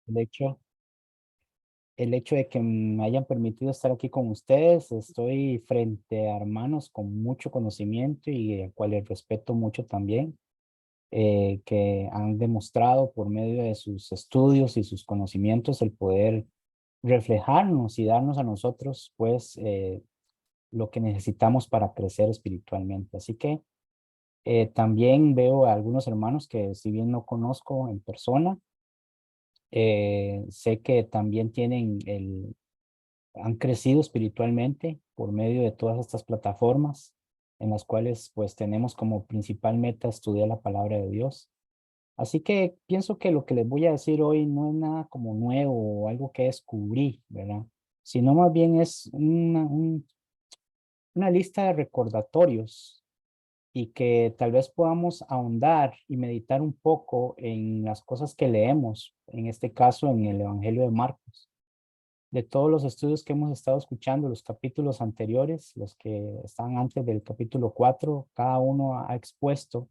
el hecho, el hecho de que me hayan permitido estar aquí con ustedes. Estoy frente a hermanos con mucho conocimiento y a cuales respeto mucho también, que han demostrado por medio de sus estudios y sus conocimientos el poder reflejarnos y darnos a nosotros, pues, lo que necesitamos para crecer espiritualmente. Así que también veo a algunos hermanos que si bien no conozco en persona, sé que también han crecido espiritualmente por medio de todas estas plataformas en las cuales pues tenemos como principal meta estudiar la palabra de Dios. Así que pienso que lo que les voy a decir hoy no es nada como nuevo o algo que descubrí, ¿verdad? Sino más bien es una lista de recordatorios y que tal vez podamos ahondar y meditar un poco en las cosas que leemos, en este caso en el Evangelio de Marcos. De todos los estudios que hemos estado escuchando, los capítulos anteriores, los que están antes del capítulo 4, cada uno ha expuesto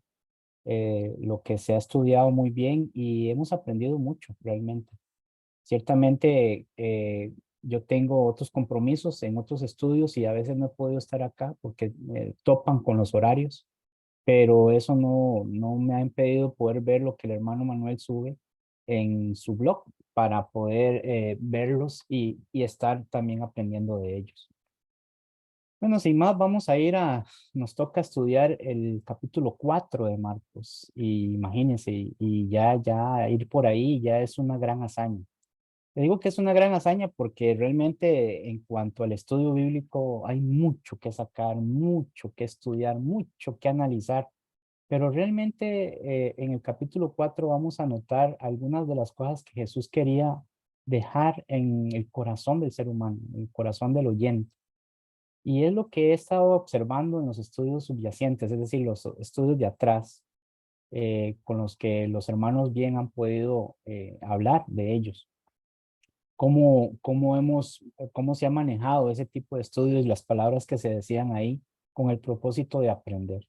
lo que se ha estudiado muy bien y hemos aprendido mucho realmente. Ciertamente, yo tengo otros compromisos en otros estudios y a veces no he podido estar acá porque me topan con los horarios, pero eso no me ha impedido poder ver lo que el hermano Manuel sube en su blog para poder verlos y estar también aprendiendo de ellos. Bueno, sin más, nos toca estudiar el capítulo 4 de Marcos y imagínense, y ya ir por ahí ya es una gran hazaña. Le digo que es una gran hazaña porque realmente en cuanto al estudio bíblico hay mucho que sacar, mucho que estudiar, mucho que analizar, pero realmente en el capítulo 4 vamos a notar algunas de las cosas que Jesús quería dejar en el corazón del ser humano, en el corazón del oyente. Y es lo que he estado observando en los estudios subyacentes, es decir, los estudios de atrás, con los que los hermanos bien han podido hablar de ellos. Cómo se ha manejado ese tipo de estudios y las palabras que se decían ahí con el propósito de aprender.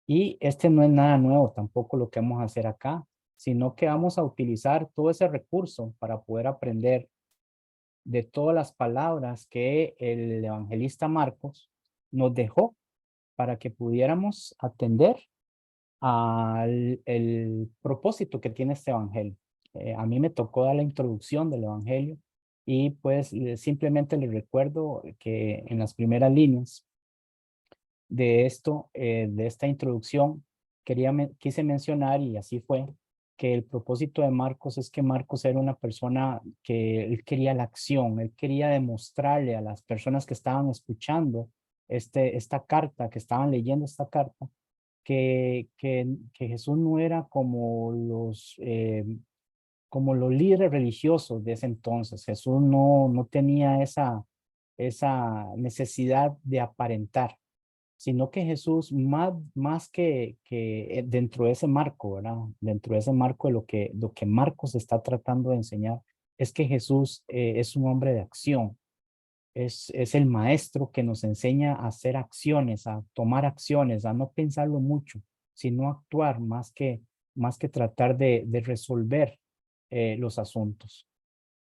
Y este no es nada nuevo tampoco lo que vamos a hacer acá, sino que vamos a utilizar todo ese recurso para poder aprender de todas las palabras que el evangelista Marcos nos dejó para que pudiéramos atender al el propósito que tiene este evangelio. A mí me tocó dar la introducción del evangelio y pues simplemente les recuerdo que en las primeras líneas de esto, de esta introducción, quise mencionar, y así fue, que el propósito de Marcos es que Marcos era una persona que él quería la acción, él quería demostrarle a las personas que estaban escuchando esta carta, que estaban leyendo esta carta, que Jesús no era como los líderes religiosos de ese entonces. Jesús no tenía esa necesidad de aparentar, sino que Jesús, más que dentro de ese marco, ¿verdad? Dentro de ese marco de lo que Marcos está tratando de enseñar, es que Jesús es un hombre de acción, es el maestro que nos enseña a hacer acciones, a tomar acciones, a no pensarlo mucho, sino actuar más que tratar de resolver los asuntos.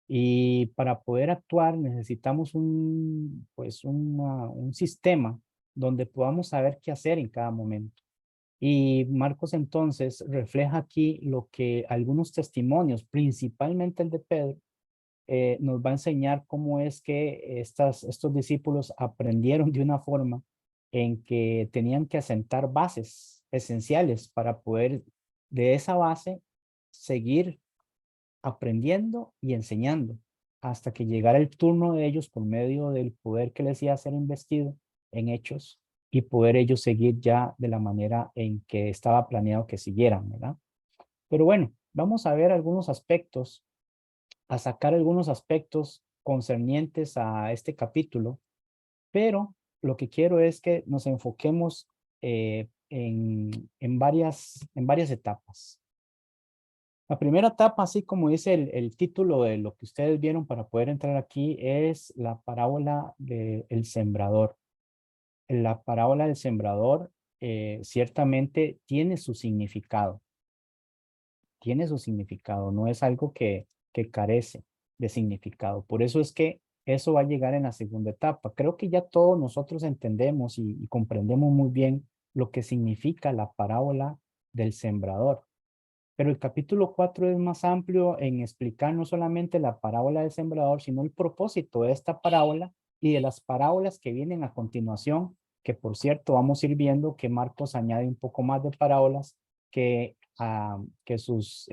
Y para poder actuar necesitamos un sistema donde podamos saber qué hacer en cada momento. Y Marcos entonces refleja aquí lo que algunos testimonios, principalmente el de Pedro, nos va a enseñar cómo es que estos discípulos aprendieron de una forma en que tenían que asentar bases esenciales para poder de esa base seguir aprendiendo y enseñando hasta que llegara el turno de ellos por medio del poder que les iba a ser investido en hechos y poder ellos seguir ya de la manera en que estaba planeado que siguieran, ¿verdad? Pero bueno, vamos a ver algunos aspectos, a sacar algunos aspectos concernientes a este capítulo, pero lo que quiero es que nos enfoquemos en varias etapas. La primera etapa, así como dice el título de lo que ustedes vieron para poder entrar aquí, es la parábola del sembrador. La parábola del sembrador ciertamente tiene su significado, no es algo que carece de significado. Por eso es que eso va a llegar en la segunda etapa. Creo que ya todos nosotros entendemos y comprendemos muy bien lo que significa la parábola del sembrador. Pero el capítulo 4 es más amplio en explicar no solamente la parábola del sembrador, sino el propósito de esta parábola y de las parábolas que vienen a continuación, que por cierto vamos a ir viendo que Marcos añade un poco más de parábolas que sus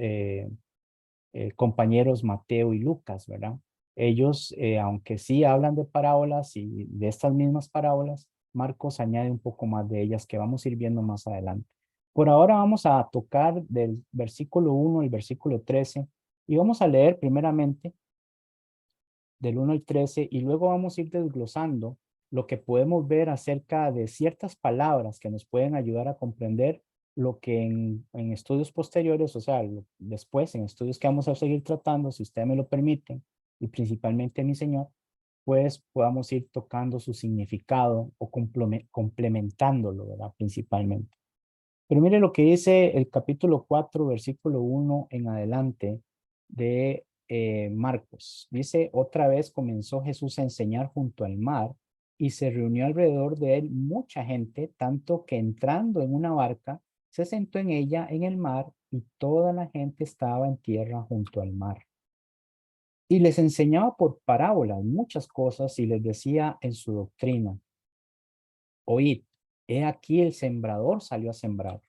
compañeros Mateo y Lucas, ¿verdad? Ellos, aunque sí hablan de parábolas y de estas mismas parábolas, Marcos añade un poco más de ellas que vamos a ir viendo más adelante. Por ahora vamos a tocar del versículo 1 al versículo 13 y vamos a leer primeramente del 1 al 13 y luego vamos a ir desglosando lo que podemos ver acerca de ciertas palabras que nos pueden ayudar a comprender lo que en estudios posteriores, o sea, después en estudios que vamos a seguir tratando, si ustedes me lo permiten, y principalmente mi Señor, pues podamos ir tocando su significado o complementándolo, ¿verdad? Principalmente. Pero mire lo que dice el capítulo 4, versículo 1 en adelante de Marcos. Dice, otra vez comenzó Jesús a enseñar junto al mar y se reunió alrededor de él mucha gente, tanto que entrando en una barca, se sentó en ella en el mar y toda la gente estaba en tierra junto al mar. Y les enseñaba por parábolas muchas cosas y les decía en su doctrina, oíd, he aquí el sembrador salió a sembrar.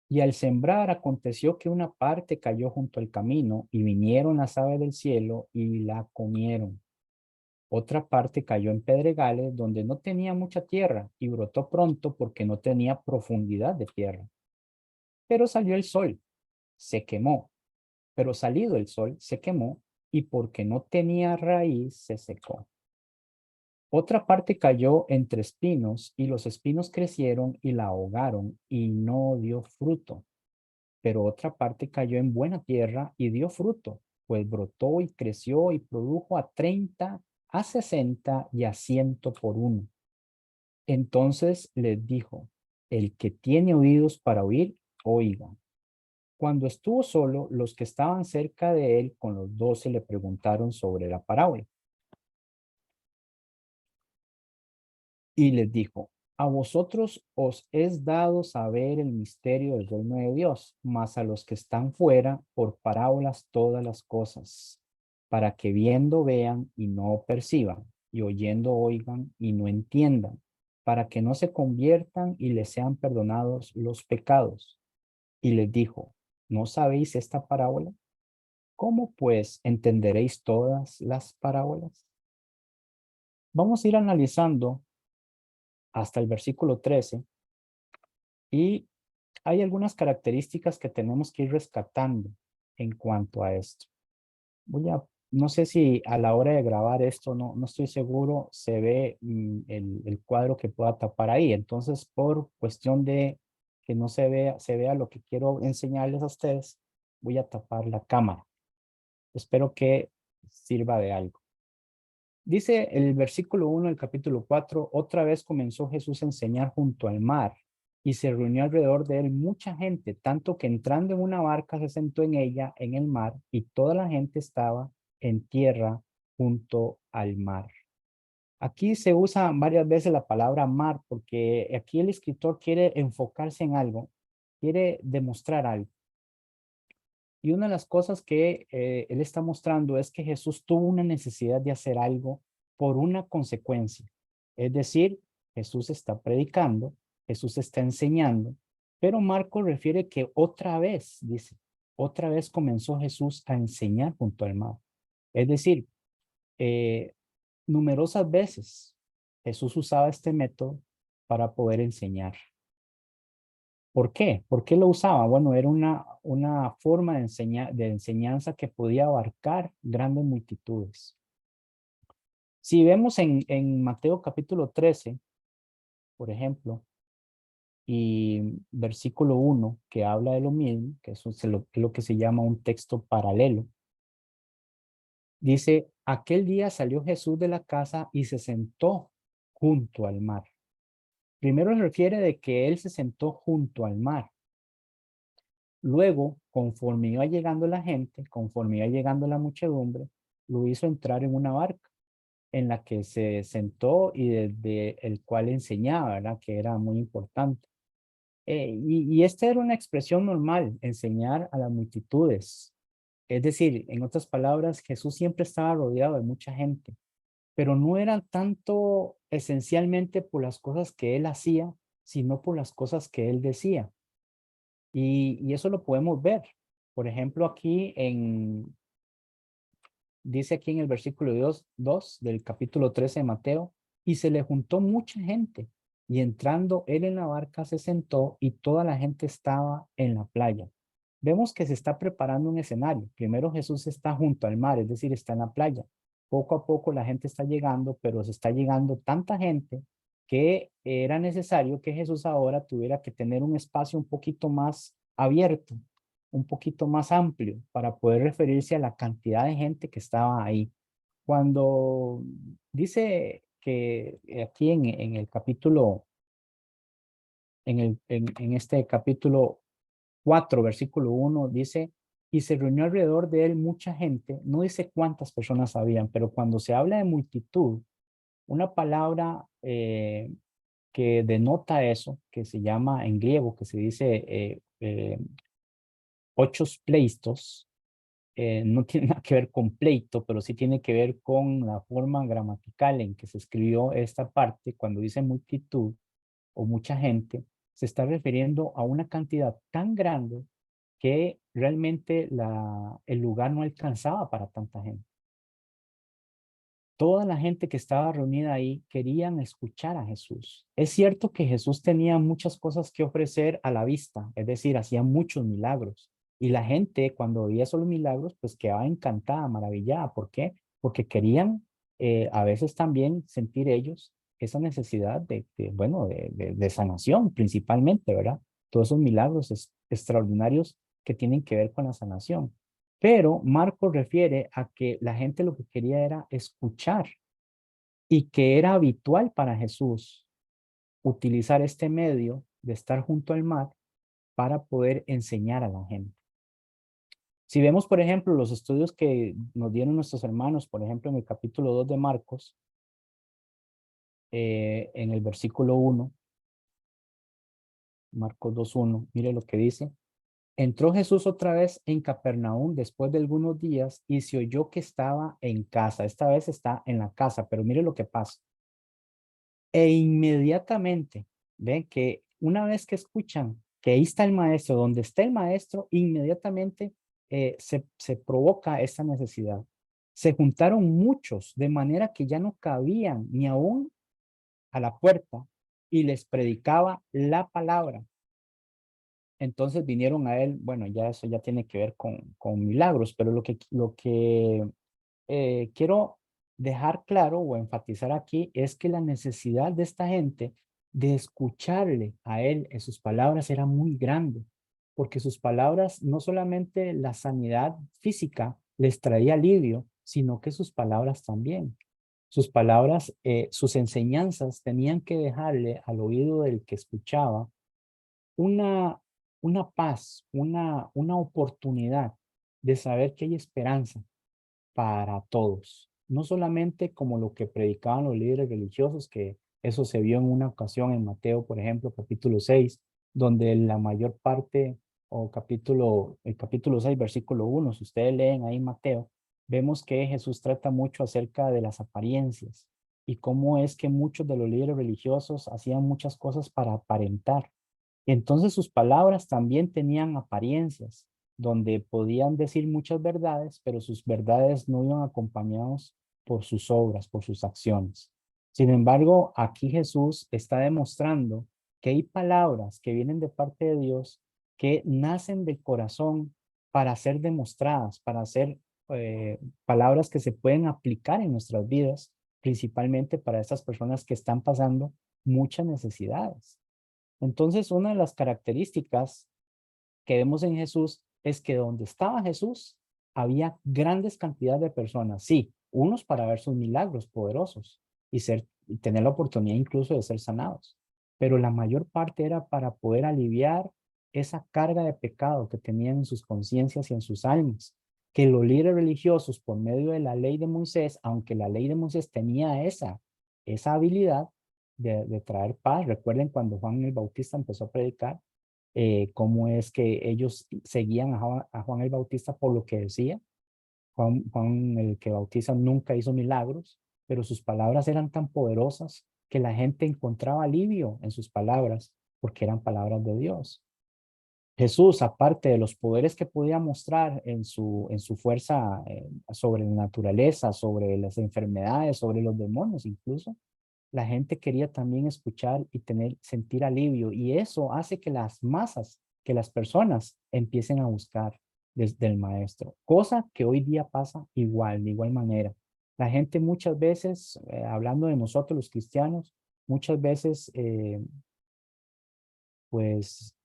Y al sembrar aconteció que una parte cayó junto al camino y vinieron las aves del cielo y la comieron. Otra parte cayó en pedregales donde no tenía mucha tierra y brotó pronto porque no tenía profundidad de tierra. Pero salió el sol, se quemó, pero salido el sol se quemó y porque no tenía raíz se secó. Otra parte cayó entre espinos y los espinos crecieron y la ahogaron y no dio fruto. Pero otra parte cayó en buena tierra y dio fruto, pues brotó y creció y produjo a 30, a 60 y a 100 por uno. Entonces les dijo, el que tiene oídos para oír, oiga. Cuando estuvo solo, los que estaban cerca de él con los 12 le preguntaron sobre la parábola. Y les dijo, a vosotros os es dado saber el misterio del reino de Dios, mas a los que están fuera, por parábolas todas las cosas, para que viendo vean y no perciban, y oyendo oigan y no entiendan, para que no se conviertan y les sean perdonados los pecados. Y les dijo, ¿no sabéis esta parábola? ¿Cómo pues entenderéis todas las parábolas? Vamos a ir analizando hasta el versículo 13 y hay algunas características que tenemos que ir rescatando en cuanto a esto. No sé si a la hora de grabar esto, no estoy seguro, se ve el cuadro que pueda tapar ahí. Entonces, por cuestión de que no se vea lo que quiero enseñarles a ustedes, voy a tapar la cámara. Espero que sirva de algo. Dice el versículo 1 del capítulo 4, otra vez comenzó Jesús a enseñar junto al mar y se reunió alrededor de él mucha gente, tanto que entrando en una barca se sentó en ella en el mar y toda la gente estaba en tierra junto al mar. Aquí se usa varias veces la palabra mar porque aquí el escritor quiere enfocarse en algo, quiere demostrar algo. Y una de las cosas que él está mostrando es que Jesús tuvo una necesidad de hacer algo por una consecuencia. Es decir, Jesús está predicando, Jesús está enseñando, pero Marco refiere que otra vez, dice, otra vez comenzó Jesús a enseñar junto al mar. Es decir, eh, numerosas veces Jesús usaba este método para poder enseñar. ¿Por qué? ¿Por qué lo usaba? Bueno, era una forma de enseñanza que podía abarcar grandes multitudes. Si vemos en Mateo capítulo 13, por ejemplo, y versículo 1, que habla de lo mismo, que eso es lo que se llama un texto paralelo, dice, aquel día salió Jesús de la casa y se sentó junto al mar. Primero se refiere de que él se sentó junto al mar. Luego, conforme iba llegando la gente, conforme iba llegando la muchedumbre, lo hizo entrar en una barca en la que se sentó y desde el cual enseñaba, ¿verdad? Que era muy importante. Y esta era una expresión normal, enseñar a las multitudes. Es decir, en otras palabras, Jesús siempre estaba rodeado de mucha gente, pero no eran tanto esencialmente por las cosas que él hacía, sino por las cosas que él decía. Y eso lo podemos ver. Por ejemplo, dice aquí en el versículo 2 del capítulo 13 de Mateo, y se le juntó mucha gente, y entrando él en la barca se sentó y toda la gente estaba en la playa. Vemos que se está preparando un escenario. Primero Jesús está junto al mar, es decir, está en la playa. Poco a poco la gente está llegando, pero se está llegando tanta gente que era necesario que Jesús ahora tuviera que tener un espacio un poquito más abierto, un poquito más amplio para poder referirse a la cantidad de gente que estaba ahí. Cuando dice que aquí en el capítulo, en este capítulo 4 versículo 1 dice, y se reunió alrededor de él mucha gente, no dice cuántas personas habían, pero cuando se habla de multitud, una palabra que denota eso, que se llama en griego, que se dice ochos pleistos, no tiene nada que ver con pleito, pero sí tiene que ver con la forma gramatical en que se escribió esta parte. Cuando dice multitud o mucha gente, se está refiriendo a una cantidad tan grande que realmente el lugar no alcanzaba para tanta gente. Toda la gente que estaba reunida ahí querían escuchar a Jesús. Es cierto que Jesús tenía muchas cosas que ofrecer a la vista, es decir, hacía muchos milagros. Y la gente cuando veía esos milagros, pues quedaba encantada, maravillada. ¿Por qué? Porque querían a veces también sentir ellos esa necesidad bueno, de sanación principalmente, ¿verdad? Todos esos milagros extraordinarios que tienen que ver con la sanación. Pero Marcos refiere a que la gente lo que quería era escuchar y que era habitual para Jesús utilizar este medio de estar junto al mar para poder enseñar a la gente. Si vemos, por ejemplo, los estudios que nos dieron nuestros hermanos, por ejemplo, en el capítulo 2 de Marcos, en el versículo 1, Marcos 2:1, mire lo que dice. Entró Jesús otra vez en Capernaum después de algunos días y se oyó que estaba en casa. Esta vez está en la casa, pero mire lo que pasa. E inmediatamente, ven que una vez que escuchan que ahí está el maestro, donde está el maestro, inmediatamente se provoca esta necesidad. Se juntaron muchos, de manera que ya no cabían ni aún a la puerta y les predicaba la palabra. Entonces vinieron a él, bueno, ya eso ya tiene que ver con milagros, pero lo que quiero dejar claro o enfatizar aquí es que la necesidad de esta gente de escucharle a él en sus palabras era muy grande, porque sus palabras no solamente la sanidad física les traía alivio, sino que sus palabras también. Sus palabras, sus enseñanzas tenían que dejarle al oído del que escuchaba una, una paz, una oportunidad de saber que hay esperanza para todos. No solamente como lo que predicaban los líderes religiosos, que eso se vio en una ocasión en Mateo, por ejemplo, capítulo 6 donde la mayor parte, o el capítulo 6 versículo 1 si ustedes leen ahí Mateo, vemos que Jesús trata mucho acerca de las apariencias y cómo es que muchos de los líderes religiosos hacían muchas cosas para aparentar. Entonces sus palabras también tenían apariencias, donde podían decir muchas verdades, pero sus verdades no iban acompañados por sus obras, por sus acciones. Sin embargo, aquí Jesús está demostrando que hay palabras que vienen de parte de Dios que nacen del corazón para ser demostradas, para ser palabras que se pueden aplicar en nuestras vidas, principalmente para estas personas que están pasando muchas necesidades. Entonces, una de las características que vemos en Jesús es que donde estaba Jesús había grandes cantidades de personas, sí, unos para ver sus milagros poderosos y tener la oportunidad incluso de ser sanados, pero la mayor parte era para poder aliviar esa carga de pecado que tenían en sus conciencias y en sus almas, que los líderes religiosos por medio de la ley de Moisés, aunque la ley de Moisés tenía esa habilidad de traer paz. Recuerden cuando Juan el Bautista empezó a predicar, cómo es que ellos seguían a Juan el Bautista por lo que decía. Juan el que bautiza nunca hizo milagros, pero sus palabras eran tan poderosas que la gente encontraba alivio en sus palabras porque eran palabras de Dios. Jesús, aparte de los poderes que podía mostrar en su fuerza sobre la naturaleza, sobre las enfermedades, sobre los demonios incluso, la gente quería también escuchar y sentir alivio. Y eso hace que las masas, que las personas empiecen a buscar desde el maestro. Cosa que hoy día pasa igual, de igual manera. La gente muchas veces, hablando de nosotros los cristianos, muchas veces pues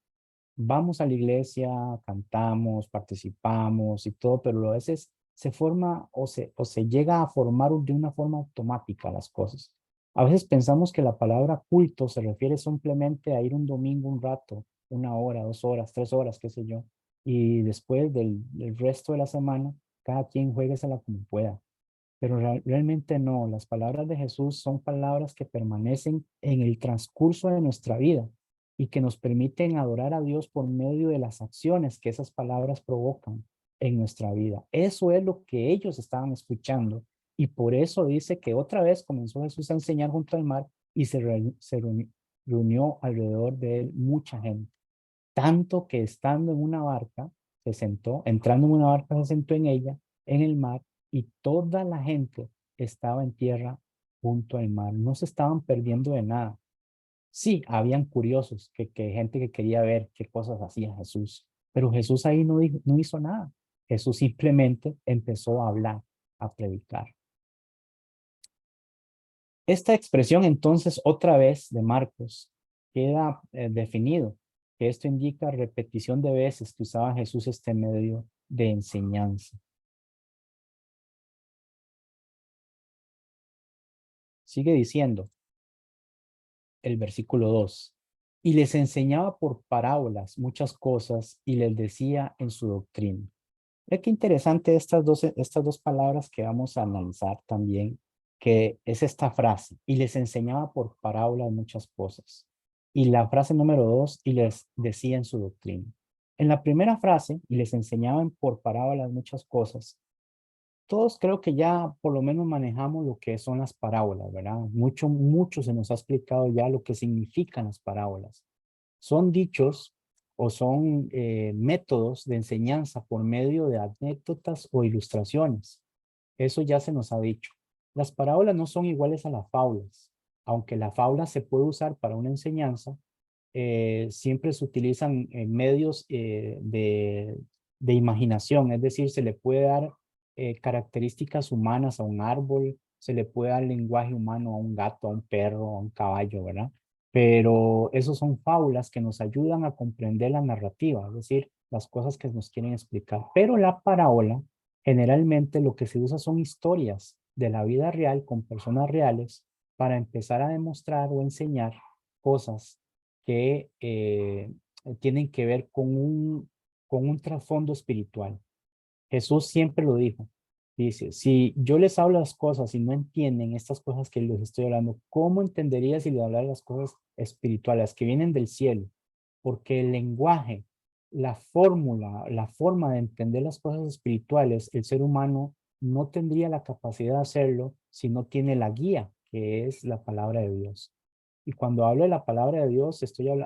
vamos a la iglesia, cantamos, participamos y todo, pero a veces se forma o se llega a formar de una forma automática las cosas. A veces pensamos que la palabra culto se refiere simplemente a ir un domingo un rato, 1 hora, 2 horas, 3 horas, qué sé yo, y después del resto de la semana, cada quien juéguesela como pueda. Pero realmente no, las palabras de Jesús son palabras que permanecen en el transcurso de nuestra vida y que nos permiten adorar a Dios por medio de las acciones que esas palabras provocan en nuestra vida. Eso es lo que ellos estaban escuchando y por eso dice que otra vez comenzó Jesús a enseñar junto al mar y reunió alrededor de él mucha gente. Tanto que estando en una barca, se sentó, entrando en una barca, se sentó en ella, en el mar, y toda la gente estaba en tierra junto al mar. No se estaban perdiendo de nada. Sí, habían curiosos, que gente que quería ver qué cosas hacía Jesús, pero Jesús ahí no hizo nada. Jesús simplemente empezó a hablar, a predicar. Esta expresión entonces otra vez de Marcos queda definido, que esto indica repetición de veces que usaba Jesús este medio de enseñanza. Sigue diciendo el versículo 2, y les enseñaba por parábolas muchas cosas y les decía en su doctrina. Ve qué interesante estas dos palabras que vamos a analizar también, que es esta frase, y les enseñaba por parábolas muchas cosas. Y la frase número 2, y les decía en su doctrina. En la primera frase, y les enseñaban por parábolas muchas cosas, todos creo que ya por lo menos manejamos lo que son las parábolas, ¿verdad? Mucho se nos ha explicado ya lo que significan las parábolas. Son dichos o son métodos de enseñanza por medio de anécdotas o ilustraciones. Eso ya se nos ha dicho. Las parábolas no son iguales a las fábulas. Aunque la fábula se puede usar para una enseñanza, siempre se utilizan medios de imaginación, es decir, se le puede dar características humanas a un árbol, se le puede dar lenguaje humano a un gato, a un perro, a un caballo, ¿verdad? Pero esos son fábulas que nos ayudan a comprender la narrativa, es decir, las cosas que nos quieren explicar. Pero la parábola, generalmente lo que se usa son historias de la vida real con personas reales para empezar a demostrar o enseñar cosas que tienen que ver con un trasfondo espiritual. Jesús siempre lo dijo. Dice, si yo les hablo las cosas y no entienden estas cosas que les estoy hablando, ¿cómo entendería si les hablara las cosas espirituales que vienen del cielo? Porque el lenguaje, la fórmula, la forma de entender las cosas espirituales, el ser humano no tendría la capacidad de hacerlo si no tiene la guía, que es la palabra de Dios. Y cuando hablo de la palabra de Dios,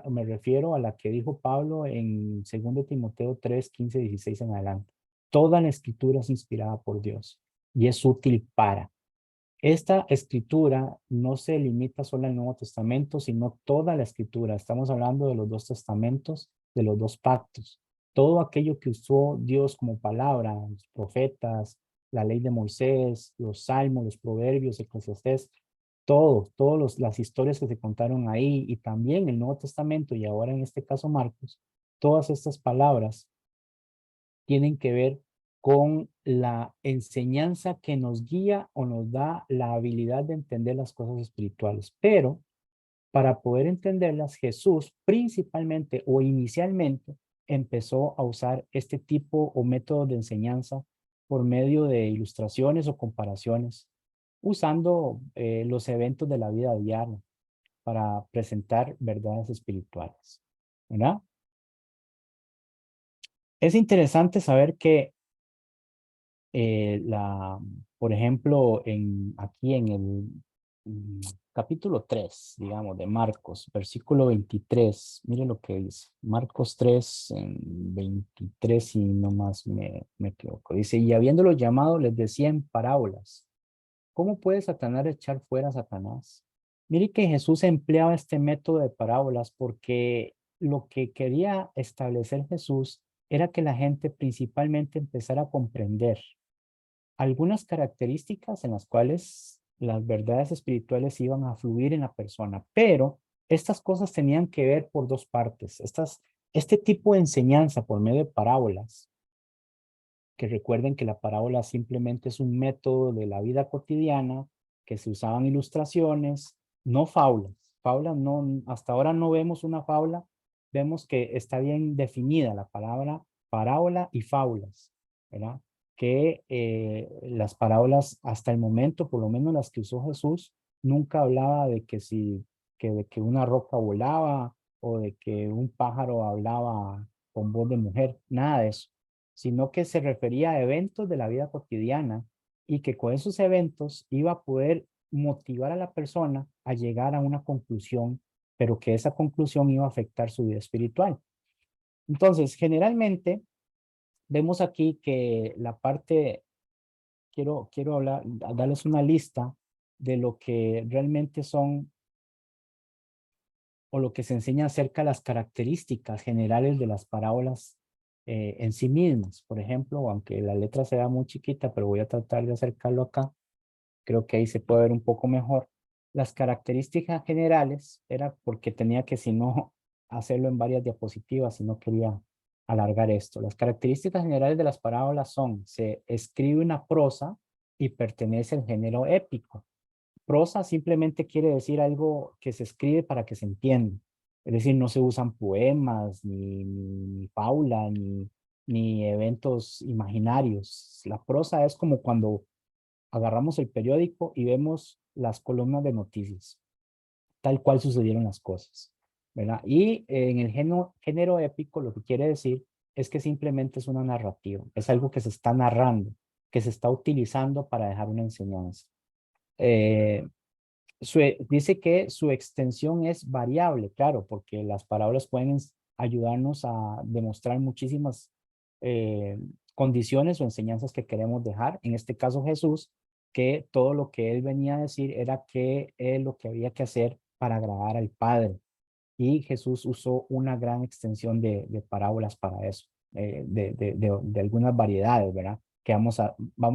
me refiero a la que dijo Pablo en 2 Timoteo 3, 15, 16 en adelante. Toda la escritura es inspirada por Dios y es útil para. Esta escritura no se limita solo al Nuevo Testamento, sino toda la escritura. Estamos hablando de los dos testamentos, de los dos pactos. Todo aquello que usó Dios como palabra, los profetas, la ley de Moisés, los salmos, los proverbios, Eclesiastés, todas las historias que se contaron ahí y también el Nuevo Testamento y ahora en este caso Marcos, todas estas palabras tienen que ver con la enseñanza que nos guía o nos da la habilidad de entender las cosas espirituales. Pero Para poder entenderlas, Jesús principalmente o inicialmente empezó a usar este tipo o método de enseñanza por medio de ilustraciones o comparaciones, usando los eventos de la vida diaria para presentar verdades espirituales, ¿verdad? Es interesante saber que la, por ejemplo, aquí en el capítulo 3, digamos, de Marcos, versículo 23, mire lo que dice, Marcos 3, 23 y no más me equivoco. Dice, y habiéndolo llamado, les decía en parábolas, ¿cómo puede Satanás echar fuera a Satanás? Mire que Jesús empleaba este método de parábolas porque lo que quería establecer Jesús era que la gente principalmente empezara a comprender algunas características en las cuales las verdades espirituales iban a fluir en la persona, pero estas cosas tenían que ver por dos partes. Este tipo de enseñanza por medio de parábolas, que recuerden que la parábola simplemente es un método de la vida cotidiana, que se usaban ilustraciones, no fábulas. Fábulas no, hasta ahora no vemos una fábula, vemos que está bien definida la palabra parábola y fábulas, ¿verdad? Que las parábolas hasta el momento, por lo menos las que usó Jesús, nunca hablaba de que si, que de que una roca volaba o de que un pájaro hablaba con voz de mujer, nada de eso, sino que se refería a eventos de la vida cotidiana y que con esos eventos iba a poder motivar a la persona a llegar a una conclusión, pero que esa conclusión iba a afectar su vida espiritual. Entonces, generalmente vemos aquí que la parte, quiero hablar, darles una lista de lo que realmente son o lo que se enseña acerca de las características generales de las parábolas en sí mismas. Por ejemplo, aunque la letra sea muy chiquita, pero voy a tratar de acercarlo acá, creo que ahí se puede ver un poco mejor. Las características generales era porque tenía que, si no, hacerlo en varias diapositivas, si no quería alargar esto. Las características generales de las parábolas son, se escribe una prosa y pertenece al género épico. Prosa simplemente quiere decir algo que se escribe para que se entienda. Es decir, no se usan poemas, ni fábula, ni eventos imaginarios. La prosa es como cuando agarramos el periódico y vemos las columnas de noticias, tal cual sucedieron las cosas, ¿verdad? Y en el género épico lo que quiere decir es que simplemente es una narrativa, es algo que se está narrando, que se está utilizando para dejar una enseñanza. Eh, dice que su extensión es variable, claro, porque las parábolas pueden ayudarnos a demostrar muchísimas eh, condiciones o enseñanzas que queremos dejar. En este caso Jesús, que todo lo que él venía a decir era que es lo que había que hacer para agradar al Padre. Y Jesús usó una gran extensión de parábolas para eso, de algunas variedades, ¿verdad? Que vamos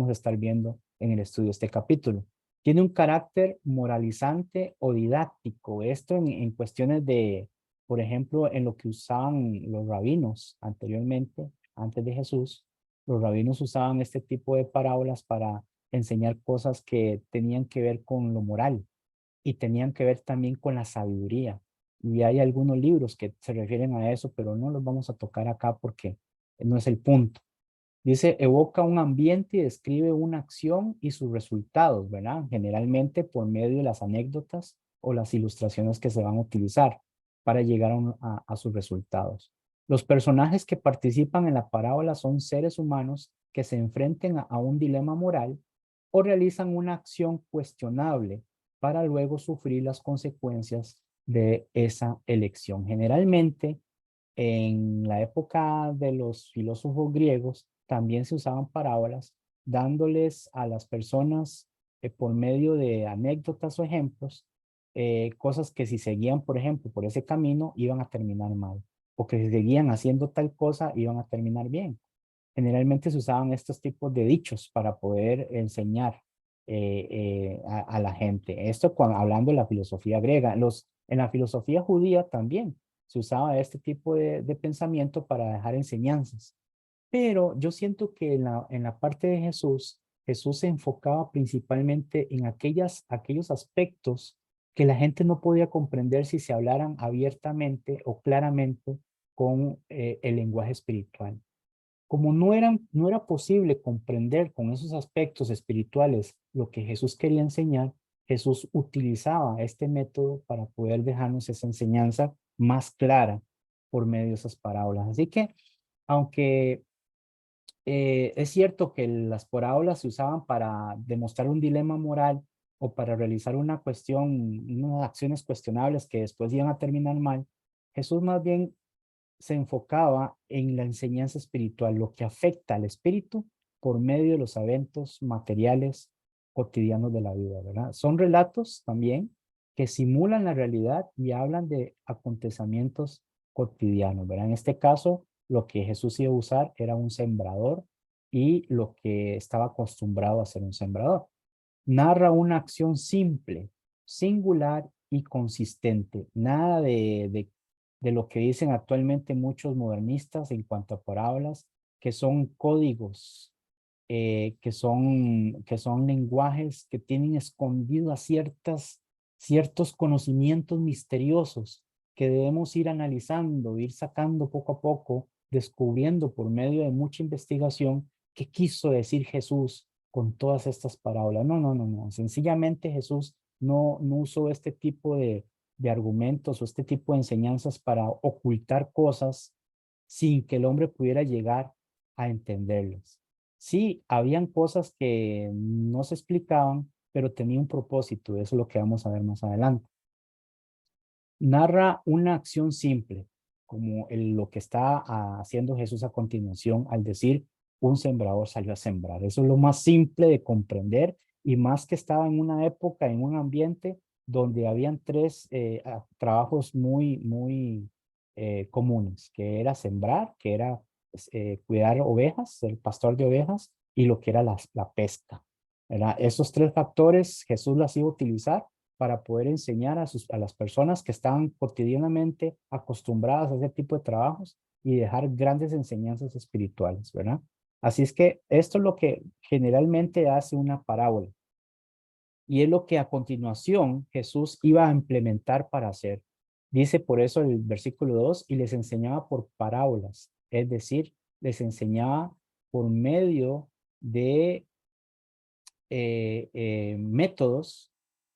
a estar viendo en el estudio de este capítulo. Tiene un carácter moralizante o didáctico. Esto en cuestiones de, por ejemplo, en lo que usaban los rabinos anteriormente, antes de Jesús, los rabinos usaban este tipo de parábolas para enseñar cosas que tenían que ver con lo moral y tenían que ver también con la sabiduría. Y hay algunos libros que se refieren a eso, pero no los vamos a tocar acá porque no es el punto. Dice, evoca un ambiente y describe una acción y sus resultados, ¿verdad? Generalmente por medio de las anécdotas o las ilustraciones que se van a utilizar para llegar a sus resultados. Los personajes que participan en la parábola son seres humanos que se enfrenten a un dilema moral o realizan una acción cuestionable para luego sufrir las consecuencias de esa elección. Generalmente, en la época de los filósofos griegos, también se usaban parábolas, dándoles a las personas por medio de anécdotas o ejemplos, cosas que si seguían, por ejemplo, por ese camino, iban a terminar mal, o que si seguían haciendo tal cosa, iban a terminar bien. Generalmente se usaban estos tipos de dichos para poder enseñar a la gente. Esto hablando de la filosofía griega. En la filosofía judía también se usaba este tipo de pensamiento para dejar enseñanzas. Pero yo siento que en la parte de Jesús, Jesús se enfocaba principalmente en aquellos aspectos que la gente no podía comprender si se hablaran abiertamente o claramente con el lenguaje espiritual. Como no era posible comprender con esos aspectos espirituales lo que Jesús quería enseñar, Jesús utilizaba este método para poder dejarnos esa enseñanza más clara por medio de esas parábolas. Así que, aunque es cierto que las parábolas se usaban para demostrar un dilema moral o para realizar una cuestión, unas acciones cuestionables que después iban a terminar mal, Jesús más bien se enfocaba en la enseñanza espiritual, lo que afecta al espíritu por medio de los eventos materiales cotidianos de la vida, ¿verdad? Son relatos también que simulan la realidad y hablan de acontecimientos cotidianos, ¿verdad? En este caso, lo que Jesús iba a usar era un sembrador y lo que estaba acostumbrado a ser un sembrador. Narra una acción simple, singular y consistente. Nada de lo que dicen actualmente muchos modernistas en cuanto a parábolas, que son códigos, que son lenguajes que tienen escondidas ciertos conocimientos misteriosos que debemos ir analizando, ir sacando poco a poco, descubriendo por medio de mucha investigación qué quiso decir Jesús con todas estas parábolas. No, no, no, no. Sencillamente Jesús no usó este tipo de argumentos o este tipo de enseñanzas para ocultar cosas sin que el hombre pudiera llegar a entenderlas. Sí, habían cosas que no se explicaban, pero tenía un propósito. Eso es lo que vamos a ver más adelante. Narra una acción simple, como lo que está haciendo Jesús a continuación al decir, un sembrador salió a sembrar. Eso es lo más simple de comprender y más que estaba en una época, en un ambiente donde habían tres trabajos muy comunes, que era sembrar, que era cuidar ovejas, el pastor de ovejas, y lo que era la pesca. ¿Verdad? Esos tres factores Jesús las iba a utilizar para poder enseñar a las personas que están cotidianamente acostumbradas a ese tipo de trabajos y dejar grandes enseñanzas espirituales, ¿verdad? Así es que esto es lo que generalmente hace una parábola y es lo que a continuación Jesús iba a implementar para hacer. Dice por eso el versículo 2, y les enseñaba por parábolas, es decir, les enseñaba por medio de métodos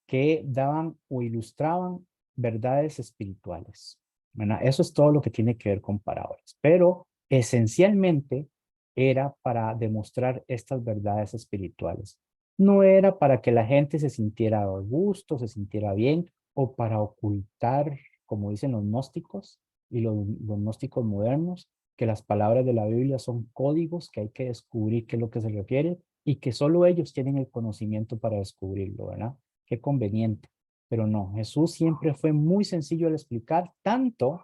que daban o ilustraban verdades espirituales. ¿Verdad? Eso es todo lo que tiene que ver con parábolas, pero esencialmente era para demostrar estas verdades espirituales. No era para que la gente se sintiera a gusto, se sintiera bien o para ocultar, como dicen los gnósticos y los gnósticos modernos, que las palabras de la Biblia son códigos que hay que descubrir qué es lo que se refiere y que solo ellos tienen el conocimiento para descubrirlo, ¿verdad? Qué conveniente. Pero no, Jesús siempre fue muy sencillo al explicar, tanto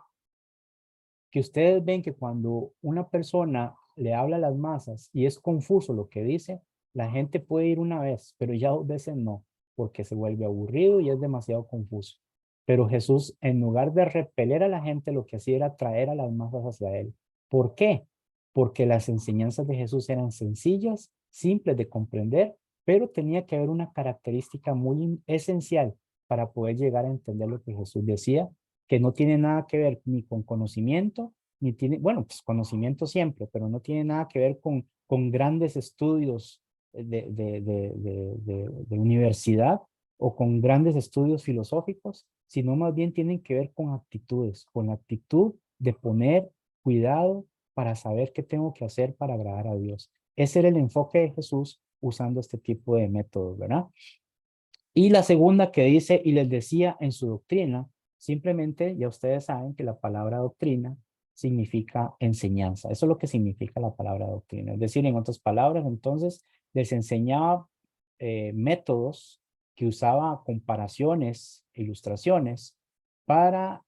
que ustedes ven que cuando una persona le habla a las masas y es confuso lo que dice, la gente puede ir una vez, pero ya dos veces no, porque se vuelve aburrido y es demasiado confuso. Pero Jesús, en lugar de repeler a la gente, lo que hacía era traer a las masas hacia él. ¿Por qué? Porque las enseñanzas de Jesús eran sencillas, simples de comprender, pero tenía que haber una característica muy esencial para poder llegar a entender lo que Jesús decía, que no tiene nada que ver ni con conocimiento, ni tiene, bueno, pues conocimiento siempre, pero no tiene nada que ver con grandes estudios de universidad o con grandes estudios filosóficos, sino más bien tienen que ver con actitudes, con la actitud de poner cuidado para saber qué tengo que hacer para agradar a Dios. Ese era el enfoque de Jesús usando este tipo de métodos, ¿verdad? Y la segunda que dice, y les decía en su doctrina, simplemente ya ustedes saben que la palabra doctrina significa enseñanza. Eso es lo que significa la palabra doctrina. Es decir, en otras palabras, entonces les enseñaba métodos que usaba comparaciones, ilustraciones, para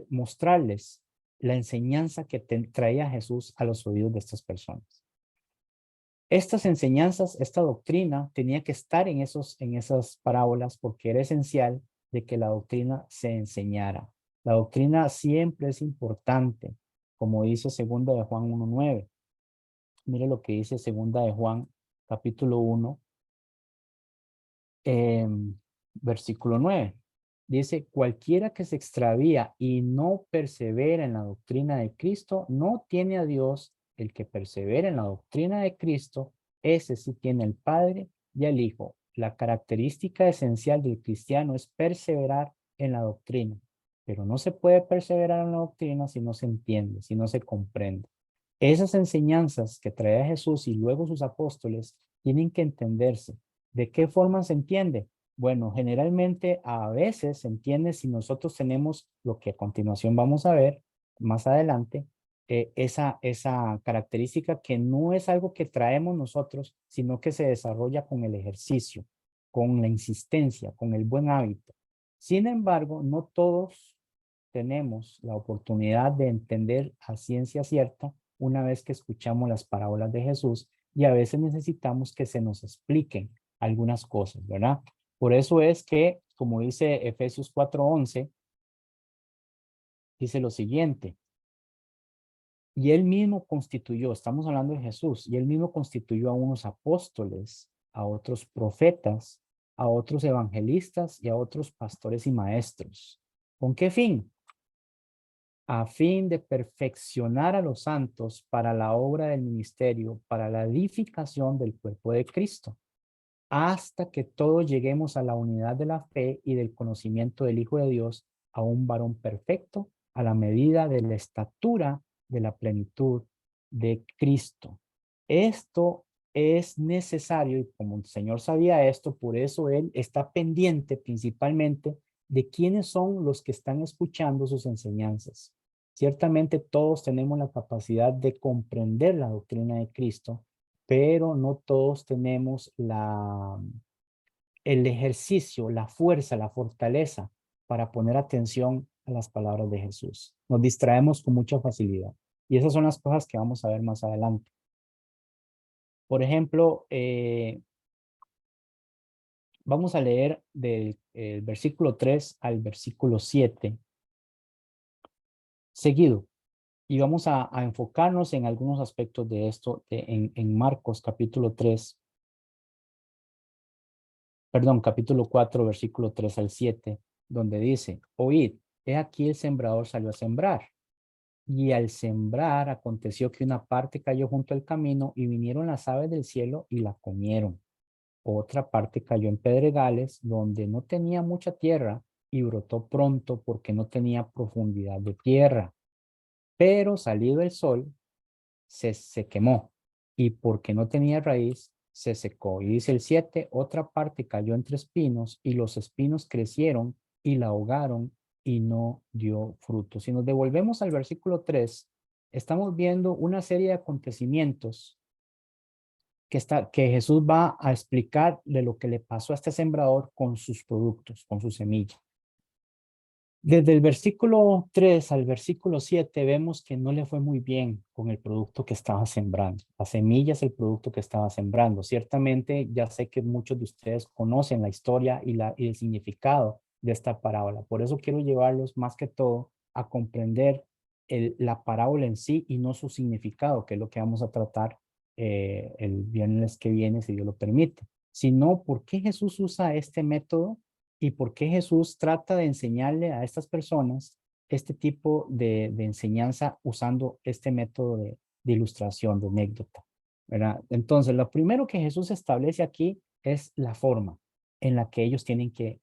mostrarles la enseñanza que traía Jesús a los oídos de estas personas. Estas enseñanzas, esta doctrina tenía que estar en esas parábolas porque era esencial de que la doctrina se enseñara. La doctrina siempre es importante, como dice segunda de Juan 1:9. Mire lo que dice segunda de Juan capítulo 1, versículo 9. Dice, cualquiera que se extravía y no persevera en la doctrina de Cristo, no tiene a Dios. El que persevera en la doctrina de Cristo, ese sí tiene al Padre y al Hijo. La característica esencial del cristiano es perseverar en la doctrina, pero no se puede perseverar en la doctrina si no se entiende, si no se comprende. Esas enseñanzas que trae Jesús y luego sus apóstoles tienen que entenderse. ¿De qué forma se entiende? Bueno, generalmente a veces se entiende si nosotros tenemos lo que a continuación vamos a ver más adelante, esa característica que no es algo que traemos nosotros, sino que se desarrolla con el ejercicio, con la insistencia, con el buen hábito. Sin embargo, no todos tenemos la oportunidad de entender a ciencia cierta una vez que escuchamos las parábolas de Jesús y a veces necesitamos que se nos expliquen algunas cosas, ¿verdad? Por eso es que, como dice Efesios 4:11, dice lo siguiente, y él mismo constituyó, estamos hablando de Jesús, y él mismo constituyó a unos apóstoles, a otros profetas, a otros evangelistas y a otros pastores y maestros. ¿Con qué fin? A fin de perfeccionar a los santos para la obra del ministerio, para la edificación del cuerpo de Cristo, hasta que todos lleguemos a la unidad de la fe y del conocimiento del Hijo de Dios, a un varón perfecto, a la medida de la estatura de la plenitud de Cristo. Esto es necesario y como el Señor sabía esto, por eso Él está pendiente principalmente de quiénes son los que están escuchando sus enseñanzas. Ciertamente todos tenemos la capacidad de comprender la doctrina de Cristo, pero no todos tenemos el ejercicio, la fuerza, la fortaleza para poner atención a las palabras de Jesús. Nos distraemos con mucha facilidad. Y esas son las cosas que vamos a ver más adelante. Por ejemplo, vamos a leer del versículo 3 al versículo 7 seguido. Y vamos a enfocarnos en algunos aspectos de esto en Marcos capítulo 3, perdón, capítulo 4, versículo 3 al 7, donde dice, oíd, he aquí el sembrador salió a sembrar. Y al sembrar aconteció que una parte cayó junto al camino y vinieron las aves del cielo y la comieron. Otra parte cayó en pedregales donde no tenía mucha tierra y brotó pronto porque no tenía profundidad de tierra. Pero salido el sol, se quemó y porque no tenía raíz, se secó. Y dice el 7, otra parte cayó entre espinos y los espinos crecieron y la ahogaron y no dio fruto. Si nos devolvemos al versículo 3, estamos viendo una serie de acontecimientos que Jesús va a explicar de lo que le pasó a este sembrador con sus productos, con su semilla. Desde el versículo 3 al versículo 7 vemos que no le fue muy bien con el producto que estaba sembrando. La semilla es el producto que estaba sembrando. Ciertamente ya sé que muchos de ustedes conocen la historia y el significado de esta parábola. Por eso quiero llevarlos más que todo a comprender la parábola en sí y no su significado, que es lo que vamos a tratar el viernes que viene, si Dios lo permite. Sino, ¿por qué Jesús usa este método? ¿Y por qué Jesús trata de enseñarle a estas personas este tipo de enseñanza usando este método de ilustración, de anécdota? ¿Verdad? Entonces, lo primero que Jesús establece aquí es la forma en la que ellos tienen que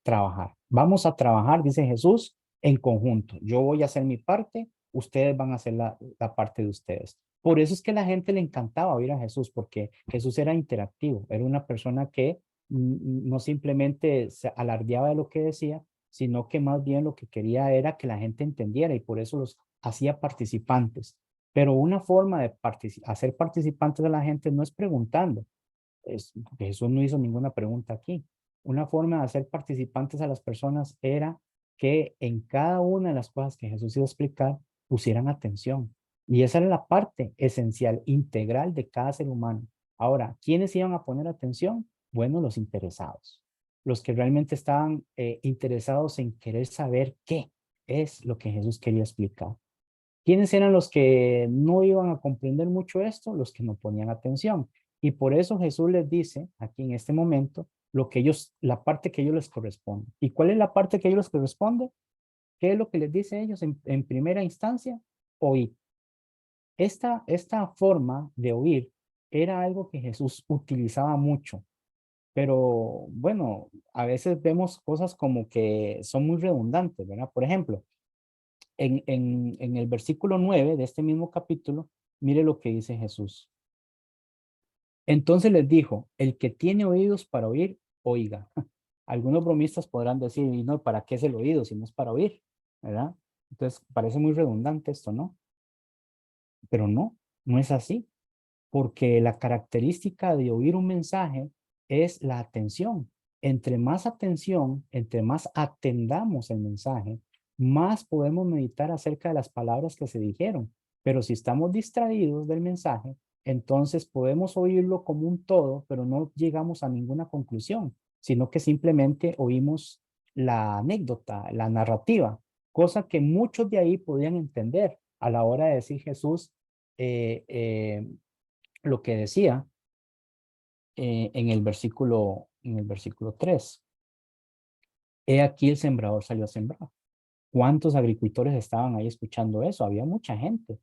trabajar. Vamos a trabajar, dice Jesús, en conjunto. Yo voy a hacer mi parte, ustedes van a hacer la parte de ustedes. Por eso es que a la gente le encantaba oír a Jesús, porque Jesús era interactivo, era una persona que no simplemente se alardeaba de lo que decía, sino que más bien lo que quería era que la gente entendiera y por eso los hacía participantes. Pero una forma de hacer participantes a la gente no es preguntando. Jesús no hizo ninguna pregunta aquí. Una forma de hacer participantes a las personas era que en cada una de las cosas que Jesús iba a explicar pusieran atención. Y esa era la parte esencial, integral de cada ser humano. Ahora, ¿quiénes iban a poner atención? Bueno, los interesados, los que realmente estaban interesados en querer saber qué es lo que Jesús quería explicar. ¿Quiénes eran los que no iban a comprender mucho esto? Los que no ponían atención. Y por eso Jesús les dice, aquí en este momento, lo que ellos, la parte que a ellos les corresponde. ¿Y cuál es la parte que a ellos les corresponde? ¿Qué es lo que les dice a ellos en primera instancia? Oír. Esta forma de oír era algo que Jesús utilizaba mucho, pero bueno, a veces vemos cosas como que son muy redundantes, ¿verdad? Por ejemplo, en el versículo 9 de este mismo capítulo, mire lo que dice Jesús. Entonces les dijo, el que tiene oídos para oír, oiga. Algunos bromistas podrán decir, y no, ¿para qué es el oído si no es para oír? ¿Verdad? Entonces parece muy redundante esto, ¿no? Pero no, no es así, porque la característica de oír un mensaje es la atención. Entre más atendamos el mensaje, más podemos meditar acerca de las palabras que se dijeron. Pero si estamos distraídos del mensaje, entonces podemos oírlo como un todo, pero no llegamos a ninguna conclusión, sino que simplemente oímos la anécdota, la narrativa, cosa que muchos de ahí podían entender a la hora de decir Jesús eh, eh, lo que decía en el versículo 3. He aquí el sembrador salió a sembrar. ¿Cuántos agricultores estaban ahí escuchando eso? Había mucha gente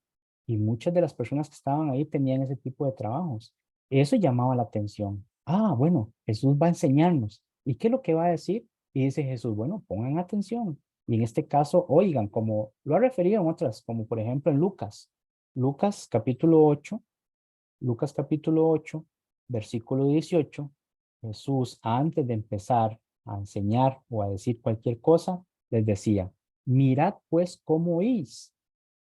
y muchas de las personas que estaban ahí tenían ese tipo de trabajos. Eso llamaba la atención. Ah, bueno, Jesús va a enseñarnos. ¿Y qué es lo que va a decir? Y dice Jesús, bueno, pongan atención. Y en este caso, oigan, como lo ha referido en otras, como por ejemplo en Lucas. Lucas capítulo 8, Lucas capítulo 8, versículo 18, Jesús antes de empezar a enseñar o a decir cualquier cosa, les decía, mirad pues cómo oís,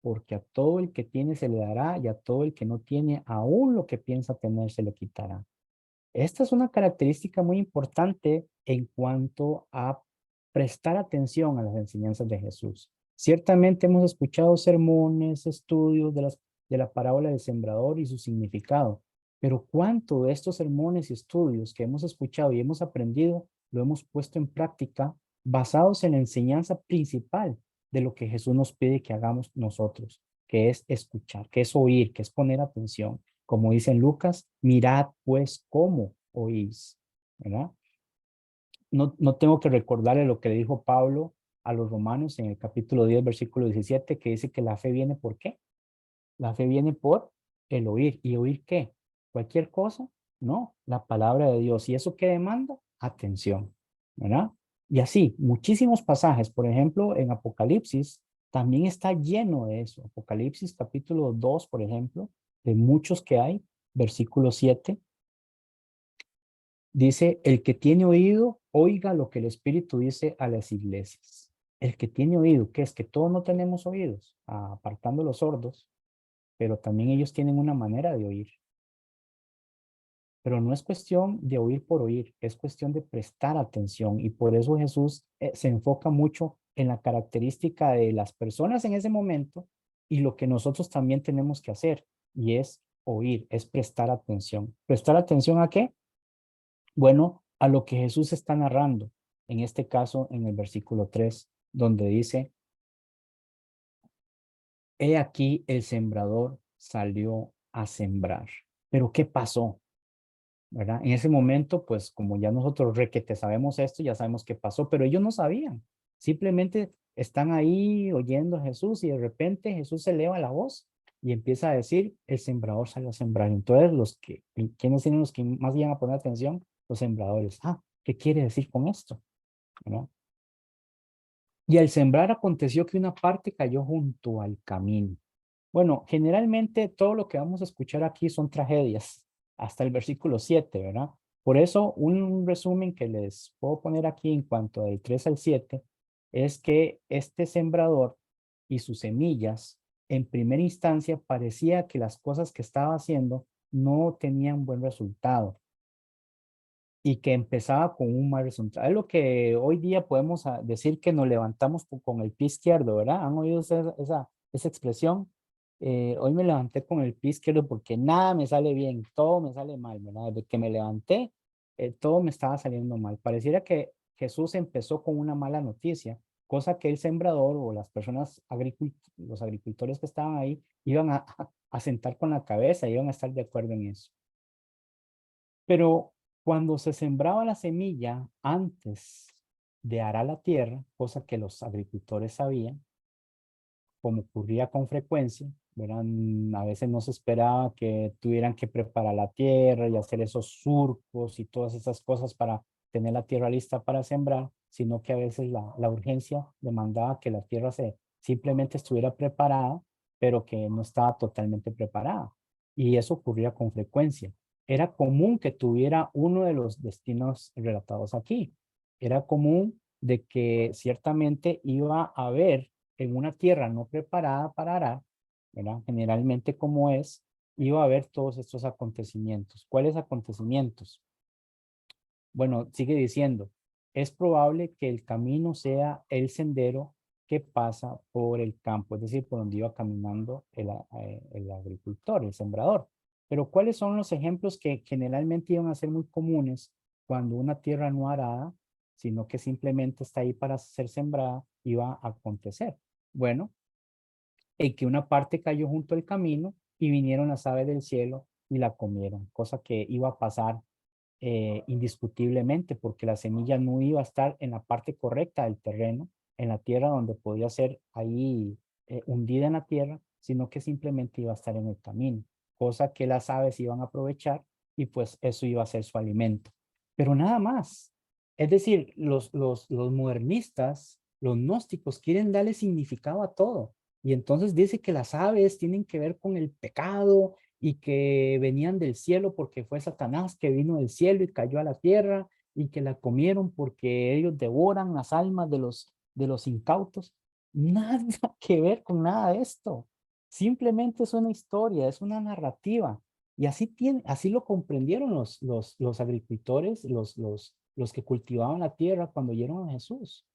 porque a todo el que tiene se le dará y a todo el que no tiene, aún lo que piensa tener se le quitará. Esta es una característica muy importante en cuanto a prestar atención a las enseñanzas de Jesús. Ciertamente hemos escuchado sermones, estudios de la parábola del sembrador y su significado, pero ¿cuánto de estos sermones y estudios que hemos escuchado y hemos aprendido lo hemos puesto en práctica basados en la enseñanza principal de lo que Jesús nos pide que hagamos nosotros, que es escuchar, que es oír, que es poner atención? Como dice en Lucas, mirad pues cómo oís, ¿verdad? No tengo que recordarle lo que le dijo Pablo a los romanos en el capítulo 10, versículo 17, que dice que la fe viene ¿por qué? La fe viene por el oír. ¿Y oír qué? ¿Cualquier cosa? No, la palabra de Dios. ¿Y eso qué demanda? Atención, ¿verdad? Y así, muchísimos pasajes, por ejemplo, en Apocalipsis, también está lleno de eso. Apocalipsis capítulo 2, por ejemplo, de muchos que hay, versículo 7, dice, el que tiene oído, oiga lo que el Espíritu dice a las iglesias. El que tiene oído, que es que todos no tenemos oídos, apartando los sordos, pero también ellos tienen una manera de oír. Pero no es cuestión de oír por oír, es cuestión de prestar atención y por eso Jesús se enfoca mucho en la característica de las personas en ese momento y lo que nosotros también tenemos que hacer y es oír, es prestar atención. ¿Prestar atención a qué? Bueno, a lo que Jesús está narrando, en este caso en el versículo 3, donde dice, he aquí el sembrador salió a sembrar. Pero ¿qué pasó? ¿Verdad? En ese momento, pues como ya nosotros requete sabemos esto, ya sabemos qué pasó, pero ellos no sabían. Simplemente están ahí oyendo a Jesús y de repente Jesús se eleva la voz y empieza a decir, el sembrador salió a sembrar. Entonces, ¿quiénes tienen los que más iban a poner atención? Los sembradores. Ah, ¿qué quiere decir con esto? ¿Verdad? Y al sembrar aconteció que una parte cayó junto al camino. Bueno, generalmente todo lo que vamos a escuchar aquí son tragedias, hasta el versículo 7, ¿verdad? Por eso, un resumen que les puedo poner aquí en cuanto del 3 al 7 es que este sembrador y sus semillas, en primera instancia, parecía que las cosas que estaba haciendo no tenían buen resultado y que empezaba con un mal resultado. Es lo que hoy día podemos decir que nos levantamos con el pie izquierdo, ¿verdad? ¿Han oído esa expresión? Hoy me levanté con el pie izquierdo porque nada me sale bien, todo me sale mal, ¿verdad? Desde que me levanté, todo me estaba saliendo mal. Pareciera que Jesús empezó con una mala noticia, cosa que el sembrador o las personas, los agricultores que estaban ahí, iban a sentar con la cabeza, iban a estar de acuerdo en eso. Pero Cuando se sembraba la semilla antes de arar la tierra, cosa que los agricultores sabían, como ocurría con frecuencia, ¿verdad? A veces no se esperaba que tuvieran que preparar la tierra y hacer esos surcos y todas esas cosas para tener la tierra lista para sembrar, sino que a veces la urgencia demandaba que la tierra simplemente estuviera preparada, pero que no estaba totalmente preparada. Y eso ocurría con frecuencia. Era común que tuviera uno de los destinos relatados aquí. Era común de que ciertamente iba a haber en una tierra no preparada para arar, ¿verdad? Generalmente como es, iba a haber todos estos acontecimientos. ¿Cuáles acontecimientos? Bueno, sigue diciendo, es probable que el camino sea el sendero que pasa por el campo, es decir, por donde iba caminando el agricultor, el sembrador. Pero ¿cuáles son los ejemplos que generalmente iban a ser muy comunes cuando una tierra no arada, sino que simplemente está ahí para ser sembrada, iba a acontecer? Bueno, en que una parte cayó junto al camino y vinieron las aves del cielo y la comieron, cosa que iba a pasar indiscutiblemente, porque la semilla no iba a estar en la parte correcta del terreno, en la tierra donde podía ser ahí hundida en la tierra, sino que simplemente iba a estar en el camino, cosa que las aves iban a aprovechar y pues eso iba a ser su alimento. Pero nada más. Es decir, los modernistas, los gnósticos quieren darle significado a todo. Y entonces dice que las aves tienen que ver con el pecado y que venían del cielo porque fue Satanás que vino del cielo y cayó a la tierra y que la comieron porque ellos devoran las almas de los incautos. Nada que ver con nada de esto. Simplemente es una historia, es una narrativa. Y así lo comprendieron los agricultores, los que cultivaban la tierra cuando oyeron a Jesús.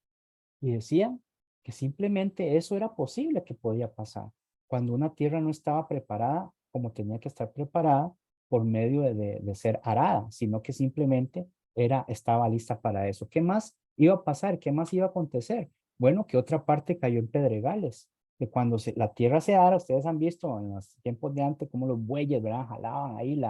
Y decían que simplemente eso era posible que podía pasar cuando una tierra no estaba preparada como tenía que estar preparada por medio de ser arada, sino que simplemente estaba lista para eso. ¿Qué más iba a pasar? ¿Qué más iba a acontecer? Bueno, que otra parte cayó en pedregales, que cuando la tierra se ara, ustedes han visto en los tiempos de antes cómo los bueyes, ¿verdad? Jalaban ahí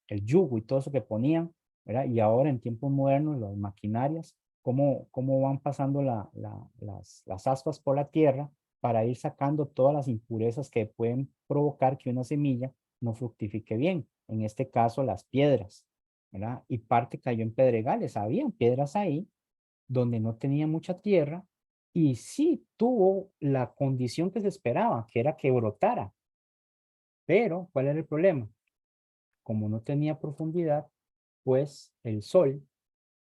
el yugo y todo eso que ponían, ¿verdad? Y ahora en tiempos modernos, las maquinarias cómo van pasando las aspas por la tierra para ir sacando todas las impurezas que pueden provocar que una semilla no fructifique bien. En este caso, las piedras, ¿verdad? Y parte cayó en pedregales. Habían piedras ahí donde no tenía mucha tierra y sí tuvo la condición que se esperaba, que era que brotara. Pero, ¿cuál era el problema? Como no tenía profundidad, pues el sol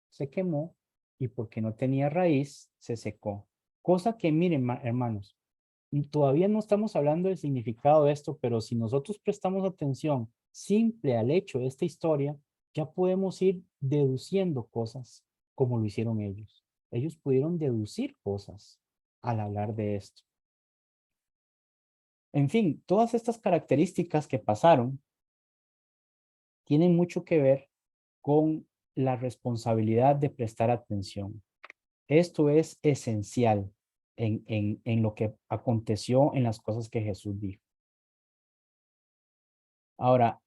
se quemó y porque no tenía raíz, se secó. Cosa que, miren, hermanos, todavía no estamos hablando del significado de esto, pero si nosotros prestamos atención simple al hecho de esta historia, ya podemos ir deduciendo cosas como lo hicieron ellos. Ellos pudieron deducir cosas al hablar de esto. En fin, todas estas características que pasaron tienen mucho que ver con la responsabilidad de prestar atención. Esto es esencial en lo que aconteció en las cosas que Jesús dijo. Ahora,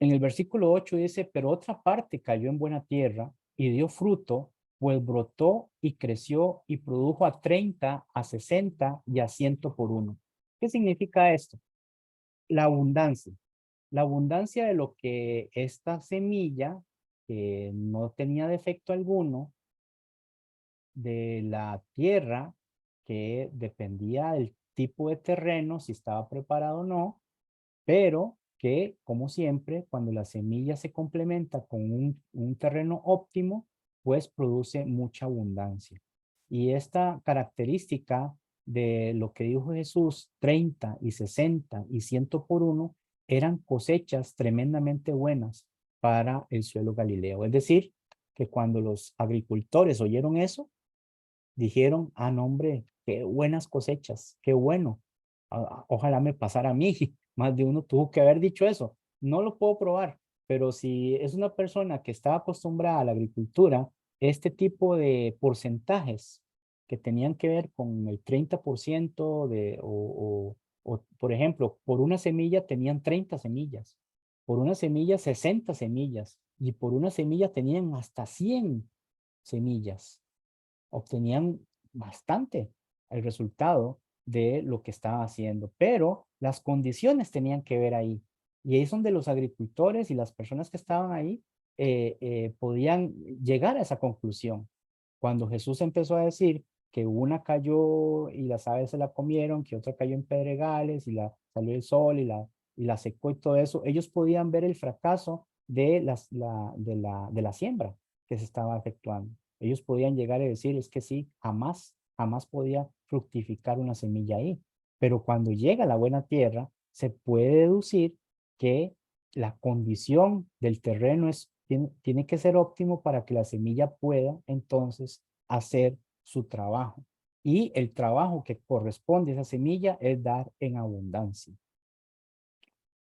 en el versículo 8 dice, pero otra parte cayó en buena tierra y dio fruto, pues brotó y creció y produjo a 30, a 60 y a 100 por uno. ¿Qué significa esto? La abundancia. La abundancia de lo que esta semilla, que no tenía defecto alguno, de la tierra, que dependía del tipo de terreno, si estaba preparado o no, pero que, como siempre, cuando la semilla se complementa con un terreno óptimo, pues produce mucha abundancia. Y esta característica de lo que dijo Jesús, 30 y 60 y 100 por uno, eran cosechas tremendamente buenas para el suelo galileo. Es decir, que cuando los agricultores oyeron eso, dijeron, ah, no, hombre, qué buenas cosechas, qué bueno. Ojalá me pasara a mí. Más de uno tuvo que haber dicho eso. No lo puedo probar, pero si es una persona que estaba acostumbrada a la agricultura, este tipo de porcentajes que tenían que ver con el 30% por ejemplo, por una semilla tenían 30 semillas. por una semilla 60 semillas y por una semilla tenían hasta 100 semillas. Obtenían bastante el resultado de lo que estaba haciendo, pero las condiciones tenían que ver ahí. Y ahí es donde los agricultores y las personas que estaban ahí podían llegar a esa conclusión. Cuando Jesús empezó a decir que una cayó y las aves se la comieron, que otra cayó en pedregales y salió el sol y la secó y todo eso, ellos podían ver el fracaso de, de la siembra que se estaba efectuando. Ellos podían llegar y decir, es que sí, jamás podía fructificar una semilla ahí. Pero cuando llega a la buena tierra, se puede deducir que la condición del terreno tiene que ser óptimo para que la semilla pueda entonces hacer su trabajo. Y el trabajo que corresponde a esa semilla es dar en abundancia.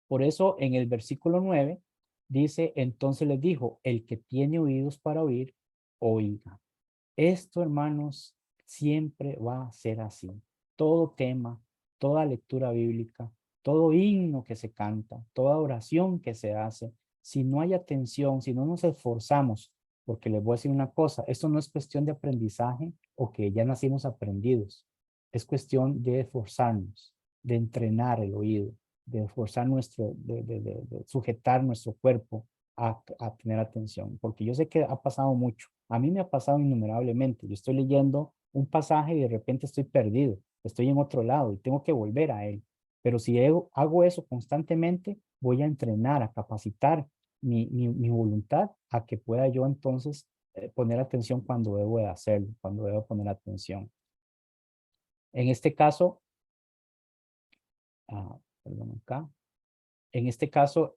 Por eso en el versículo 9 dice, entonces les dijo, el que tiene oídos para oír, oiga. Esto, hermanos, siempre va a ser así. Todo tema, toda lectura bíblica, todo himno que se canta, toda oración que se hace, si no hay atención, si no nos esforzamos, porque les voy a decir una cosa, esto no es cuestión de aprendizaje o que ya nacimos aprendidos, es cuestión de esforzarnos, de entrenar el oído, de esforzar de sujetar nuestro cuerpo a tener atención, porque yo sé que ha pasado mucho. A mí me ha pasado innumerablemente. Yo estoy leyendo un pasaje y de repente estoy perdido, estoy en otro lado y tengo que volver a él. Pero si hago eso constantemente, voy a entrenar, a capacitar mi voluntad a que pueda yo entonces poner atención cuando debo de hacerlo, cuando debo poner atención. En este caso, perdón acá, en este caso,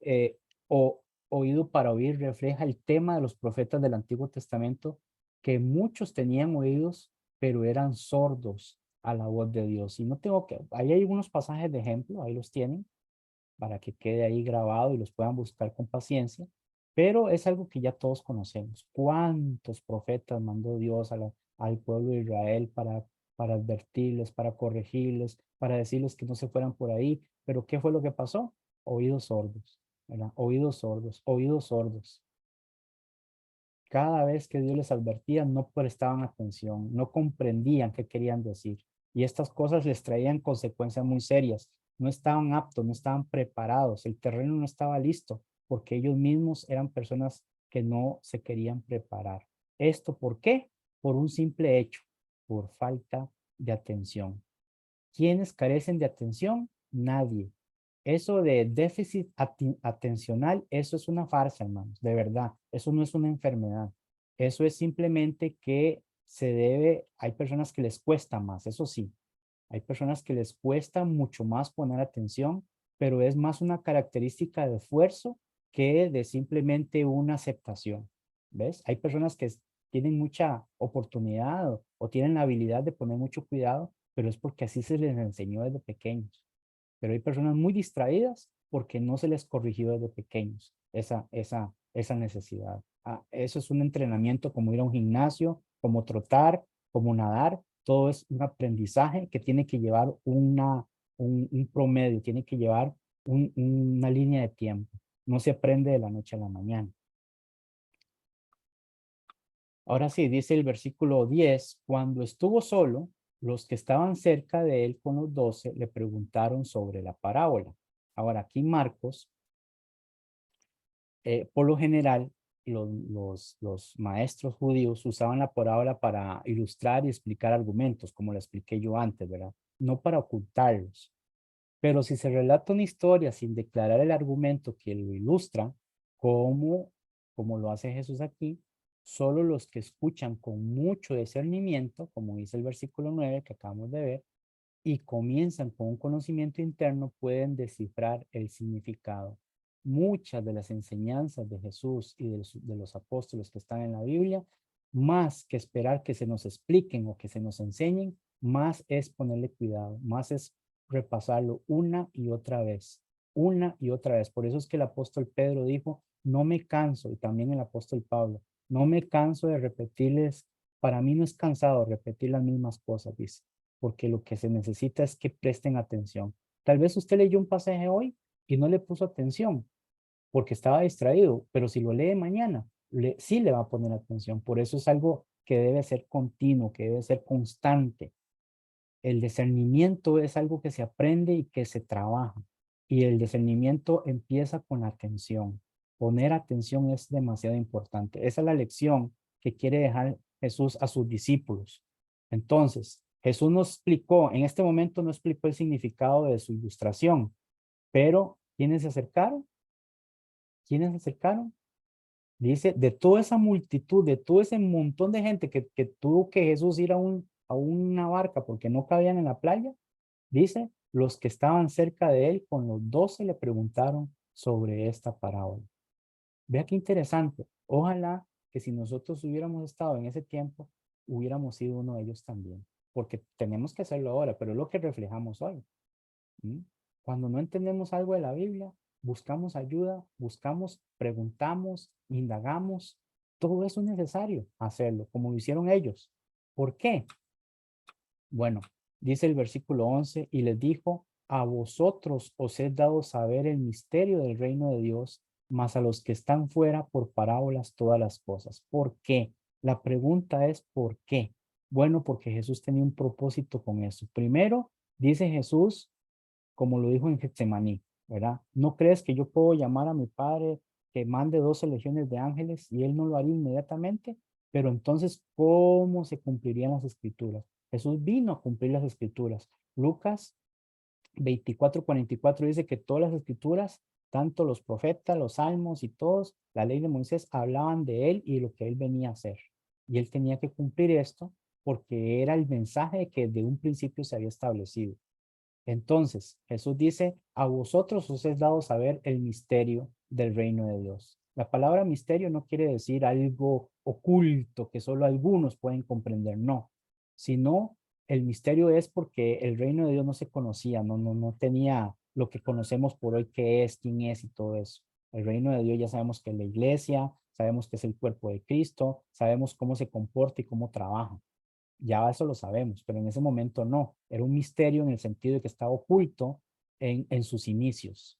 o, oído para oír refleja el tema de los profetas del Antiguo Testamento, que muchos tenían oídos, pero eran sordos a la voz de Dios. Y no tengo que, ahí hay unos pasajes de ejemplo, ahí los tienen, para que quede ahí grabado y los puedan buscar con paciencia, pero es algo que ya todos conocemos. ¿Cuántos profetas mandó Dios al pueblo de Israel para advertirles, para corregirles, para decirles que no se fueran por ahí? Pero ¿qué fue lo que pasó? Oídos sordos, ¿verdad? Oídos sordos, oídos sordos. Cada vez que Dios les advertía, no prestaban atención, no comprendían qué querían decir. Y estas cosas les traían consecuencias muy serias. No estaban aptos, no estaban preparados, el terreno no estaba listo, porque ellos mismos eran personas que no se querían preparar. ¿Esto por qué? Por un simple hecho, por falta de atención. ¿Quiénes carecen de atención? Nadie. Eso de déficit atencional, eso es una farsa, hermanos, de verdad. Eso no es una enfermedad. Eso es simplemente que hay personas que les cuesta más, eso sí. Hay personas que les cuesta mucho más poner atención, pero es más una característica de esfuerzo que de simplemente una aceptación. ¿Ves? Hay personas que tienen mucha oportunidad o tienen la habilidad de poner mucho cuidado, pero es porque así se les enseñó desde pequeños. Pero hay personas muy distraídas porque no se les corrigió desde pequeños esa necesidad. Eso es un entrenamiento como ir a un gimnasio, como trotar, como nadar. Todo es un aprendizaje que tiene que llevar un promedio, tiene que llevar una línea de tiempo. No se aprende de la noche a la mañana. Ahora sí, dice el versículo 10, cuando estuvo solo, los que estaban cerca de él con los 12 le preguntaron sobre la parábola. Ahora aquí Marcos, por lo general, los maestros judíos usaban la parábola para ilustrar y explicar argumentos, como lo expliqué yo antes, ¿verdad? No para ocultarlos. Pero si se relata una historia sin declarar el argumento que lo ilustra, como, como lo hace Jesús aquí, solo los que escuchan con mucho discernimiento, como dice el versículo 9 que acabamos de ver, y comienzan con un conocimiento interno, pueden descifrar el significado. Muchas de las enseñanzas de Jesús y de los apóstoles que están en la Biblia, más que esperar que se nos expliquen o que se nos enseñen, más es ponerle cuidado, más es repasarlo una y otra vez. Por eso es que el apóstol Pedro dijo, no me canso, y también el apóstol Pablo, no me canso de repetirles, para mí no es cansado repetir las mismas cosas, dice, porque lo que se necesita es que presten atención. Tal vez usted leyó un pasaje hoy y no le puso atención, porque estaba distraído, pero si lo lee mañana, sí le va a poner atención. Por eso es algo que debe ser continuo, que debe ser constante. El discernimiento es algo que se aprende y que se trabaja. Y el discernimiento empieza con la atención. Poner atención es demasiado importante. Esa es la lección que quiere dejar Jesús a sus discípulos. Entonces, Jesús no explicó, en este momento no explicó el significado de su ilustración, pero ¿quiénes se acercaron? ¿Quiénes se acercaron? Dice, de toda esa multitud, de todo ese montón de gente que tuvo que Jesús ir a una barca porque no cabían en la playa, dice, los que estaban cerca de él con los 12 le preguntaron sobre esta parábola. Vea qué interesante. Ojalá que si nosotros hubiéramos estado en ese tiempo, hubiéramos sido uno de ellos también, porque tenemos que hacerlo ahora, pero es lo que reflejamos hoy. ¿Mm? Cuando no entendemos algo de la Biblia, buscamos ayuda, buscamos, preguntamos, indagamos. Todo eso es necesario hacerlo, como lo hicieron ellos. ¿Por qué? Bueno, dice el versículo 11, y les dijo, a vosotros os he dado saber el misterio del reino de Dios, mas a los que están fuera por parábolas todas las cosas. ¿Por qué? La pregunta es ¿por qué? Bueno, porque Jesús tenía un propósito con eso. Primero, dice Jesús, como lo dijo en Getsemaní, ¿verdad? ¿No crees que yo puedo llamar a mi padre que mande 12 legiones de ángeles y él no lo haría inmediatamente? Pero entonces, ¿cómo se cumplirían las escrituras? Jesús vino a cumplir las escrituras. Lucas 24:44 dice que todas las escrituras, tanto los profetas, los salmos y todos, la ley de Moisés, hablaban de él y lo que él venía a hacer. Y él tenía que cumplir esto porque era el mensaje que de un principio se había establecido. Entonces, Jesús dice, a vosotros os es dado saber el misterio del reino de Dios. La palabra misterio no quiere decir algo oculto que solo algunos pueden comprender, no, sino el misterio es porque el reino de Dios no se conocía, no tenía lo que conocemos por hoy, qué es, quién es y todo eso. El reino de Dios ya sabemos que es la iglesia, sabemos que es el cuerpo de Cristo, sabemos cómo se comporta y cómo trabaja. Ya eso lo sabemos, pero en ese momento no. Era un misterio en el sentido de que estaba oculto en sus inicios,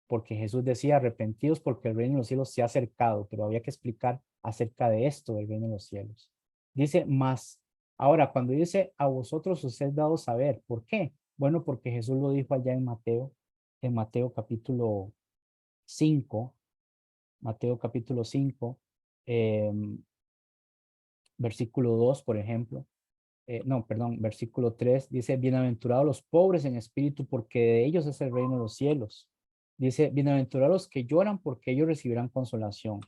porque Jesús decía, arrepentidos porque el reino de los cielos se ha acercado, pero había que explicar acerca de esto del reino de los cielos. Dice más, ahora cuando dice, a vosotros os es dado saber, ¿por qué? Bueno, porque Jesús lo dijo allá en Mateo capítulo 5, Mateo capítulo 5, eh, versículo 2, por ejemplo. No, perdón, versículo 3 dice, bienaventurados los pobres en espíritu, porque de ellos es el reino de los cielos. Dice, bienaventurados los que lloran, porque ellos recibirán consolación.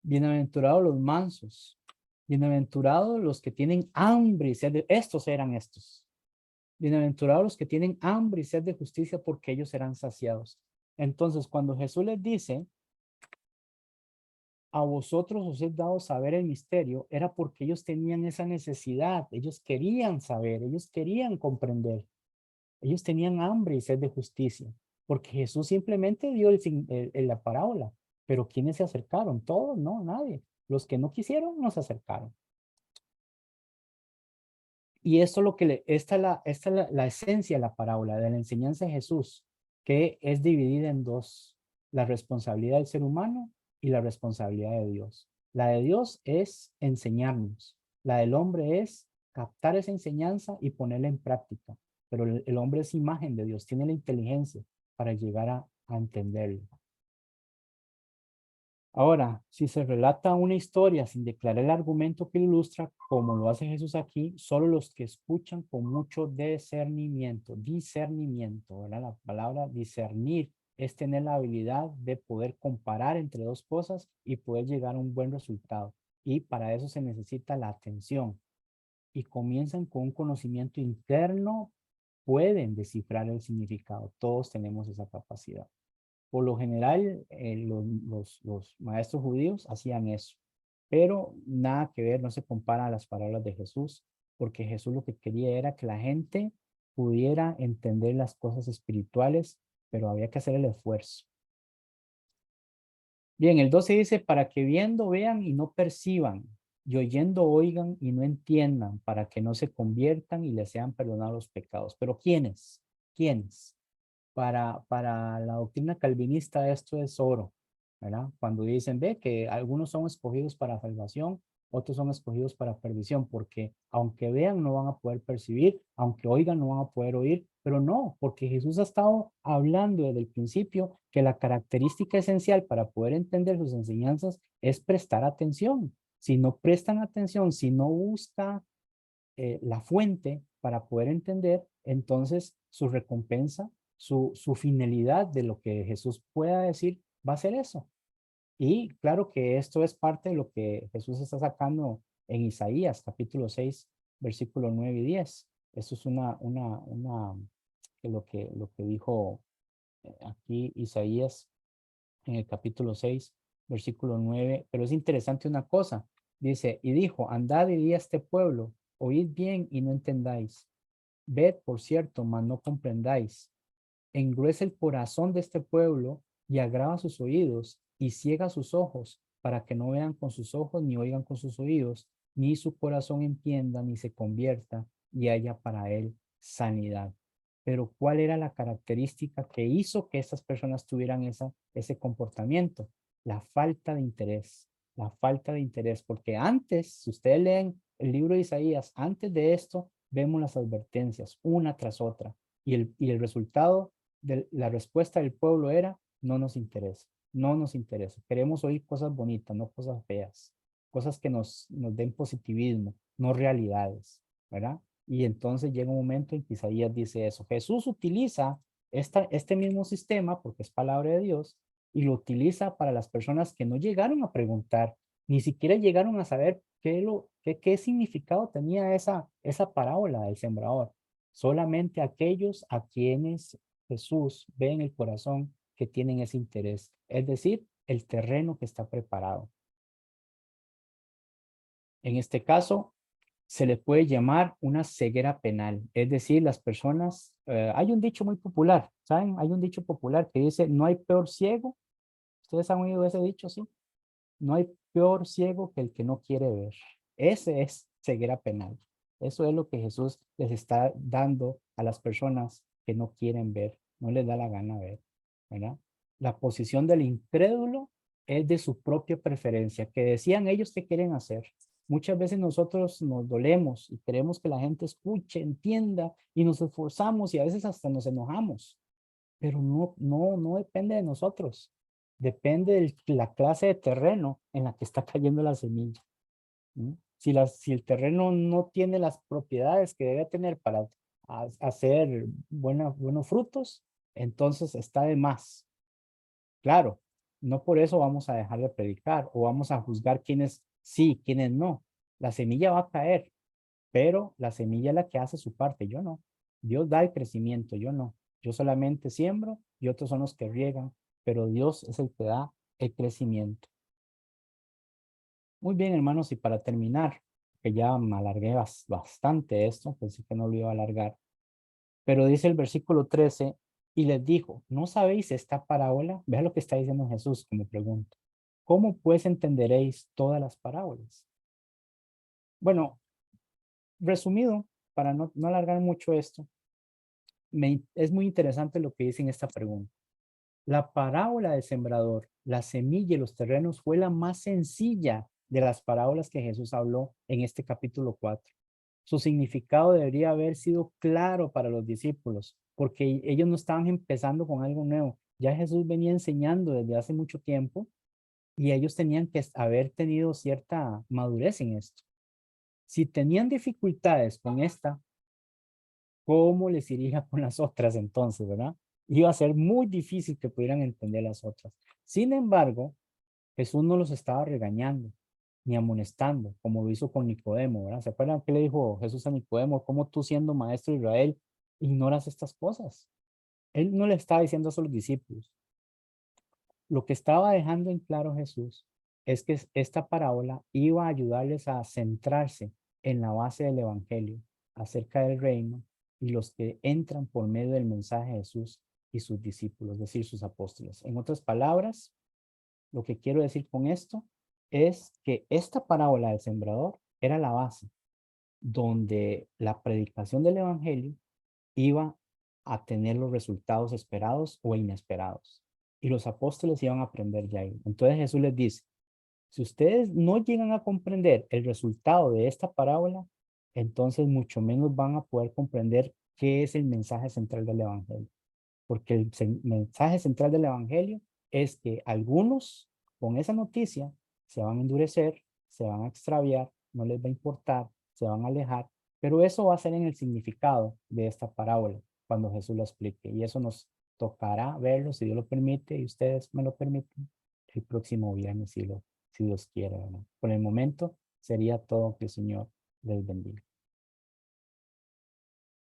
Bienaventurados los mansos. Bienaventurados los que tienen hambre y sed de... Estos eran estos. Bienaventurados los que tienen hambre y sed de justicia, porque ellos serán saciados. Entonces, cuando Jesús les dice, a vosotros os he dado saber el misterio, era porque ellos tenían esa necesidad, ellos querían saber, ellos querían comprender, ellos tenían hambre y sed de justicia, porque Jesús simplemente dio la parábola, pero ¿quiénes se acercaron? Todos, no, nadie. Los que no quisieron no se acercaron. Y esto es lo que esta es la esencia de la parábola, de la enseñanza de Jesús, que es dividida en dos, la responsabilidad del ser humano y la responsabilidad de Dios. La de Dios es enseñarnos, la del hombre es captar esa enseñanza y ponerla en práctica, pero el hombre es imagen de Dios, tiene la inteligencia para llegar a entenderlo. Ahora, si se relata una historia sin declarar el argumento que ilustra, como lo hace Jesús aquí, solo los que escuchan con mucho discernimiento, ¿verdad? La palabra discernir es tener la habilidad de poder comparar entre dos cosas y poder llegar a un buen resultado. Y para eso se necesita la atención. Y comienzan con un conocimiento interno, pueden descifrar el significado. Todos tenemos esa capacidad. Por lo general, los maestros judíos hacían eso, pero nada que ver, no se compara a las palabras de Jesús, porque Jesús lo que quería era que la gente pudiera entender las cosas espirituales, pero había que hacer el esfuerzo. Bien, el 12 dice, para que viendo vean y no perciban, y oyendo oigan y no entiendan, para que no se conviertan y les sean perdonados los pecados. Pero ¿quiénes? ¿Quiénes? Para la doctrina calvinista esto es oro, ¿verdad? Cuando dicen, ve que algunos son escogidos para salvación, otros son escogidos para perdición, porque aunque vean no van a poder percibir, aunque oigan no van a poder oír, pero no, porque Jesús ha estado hablando desde el principio que la característica esencial para poder entender sus enseñanzas es prestar atención. Si no prestan atención, si no busca la fuente para poder entender, entonces su recompensa, su finalidad de lo que Jesús pueda decir va a ser eso. Y claro que esto es parte de lo que Jesús está sacando en Isaías, capítulo 6 versículo 9 y 10. Eso es lo que dijo aquí Isaías en el capítulo 6 versículo 9. Pero es interesante una cosa. Dice, y dijo, andad y di a este pueblo, oíd bien y no entendáis. Ved, por cierto, mas no comprendáis. Engruece el corazón de este pueblo y agrava sus oídos y ciega sus ojos para que no vean con sus ojos ni oigan con sus oídos, ni su corazón entienda ni se convierta y haya para él sanidad. Pero ¿cuál era la característica que hizo que estas personas tuvieran ese comportamiento? La falta de interés, la falta de interés, porque antes, si ustedes leen el libro de Isaías, antes de esto, vemos las advertencias una tras otra y el resultado de la respuesta del pueblo era, no nos interesa, no nos interesa. Queremos oír cosas bonitas, no cosas feas, cosas que nos den positivismo, no realidades, ¿verdad? Y entonces llega un momento en que Isaías dice eso. Jesús utiliza este mismo sistema, porque es palabra de Dios, y lo utiliza para las personas que no llegaron a preguntar, ni siquiera llegaron a saber qué significado tenía esa parábola del sembrador. Solamente aquellos a quienes Jesús ve en el corazón que tienen ese interés, es decir, el terreno que está preparado. En este caso, se le puede llamar una ceguera penal, es decir, las personas, hay un dicho muy popular, ¿saben? Hay un dicho popular que dice, no hay peor ciego. ¿Ustedes han oído ese dicho, sí? No hay peor ciego que el que no quiere ver. Ese es ceguera penal. Eso es lo que Jesús les está dando a las personas que no quieren ver, no les da la gana ver, ¿verdad? La posición del incrédulo es de su propia preferencia, que decían ellos que quieren hacer. Muchas veces nosotros nos dolemos y queremos que la gente escuche, entienda y nos esforzamos y a veces hasta nos enojamos, pero no depende de nosotros. Depende de la clase de terreno en la que está cayendo la semilla. Si el terreno no tiene las propiedades que debe tener para hacer buenos frutos, entonces está de más. Claro, no por eso vamos a dejar de predicar o vamos a juzgar quiénes sí, quiénes no. La semilla va a caer, pero la semilla es la que hace su parte, yo no. Dios da el crecimiento, yo no. Yo solamente siembro y otros son los que riegan, pero Dios es el que da el crecimiento. Muy bien, hermanos, y para terminar, que ya me alargué bastante esto, pensé que no lo iba a alargar, pero dice el versículo 13, y les dijo, ¿no sabéis esta parábola? Vea lo que está diciendo Jesús como pregunta. ¿Cómo pues entenderéis todas las parábolas? Bueno, resumido, para no alargar mucho esto, es muy interesante lo que dice en esta pregunta. La parábola del sembrador, la semilla y los terrenos fue la más sencilla de las parábolas que Jesús habló en este capítulo 4. Su significado debería haber sido claro para los discípulos, porque ellos no estaban empezando con algo nuevo. Ya Jesús venía enseñando desde hace mucho tiempo y ellos tenían que haber tenido cierta madurez en esto. Si tenían dificultades con esta, ¿cómo les iría con las otras entonces, verdad? Iba a ser muy difícil que pudieran entender las otras. Sin embargo, Jesús no los estaba regañando ni amonestando, como lo hizo con Nicodemo, ¿verdad? ¿Se acuerdan qué le dijo Jesús a Nicodemo? ¿Cómo tú siendo maestro de Israel ignoras estas cosas? Él no le estaba diciendo eso a los discípulos. Lo que estaba dejando en claro Jesús es que esta parábola iba a ayudarles a centrarse en la base del evangelio acerca del reino y los que entran por medio del mensaje de Jesús y sus discípulos, es decir, sus apóstoles. En otras palabras, lo que quiero decir con esto es que esta parábola del sembrador era la base donde la predicación del evangelio iba a tener los resultados esperados o inesperados. Y los apóstoles iban a aprender de ahí. Entonces Jesús les dice, si ustedes no llegan a comprender el resultado de esta parábola, entonces mucho menos van a poder comprender qué es el mensaje central del Evangelio. Porque el mensaje central del Evangelio es que algunos con esa noticia se van a endurecer, se van a extraviar, no les va a importar, se van a alejar, pero eso va a ser en el significado de esta parábola cuando Jesús lo explique. Y eso nos tocará verlo, si Dios lo permite y ustedes me lo permiten, el próximo viernes, si Dios quiere. ¿Verdad? Por el momento sería todo. Que el Señor les bendiga.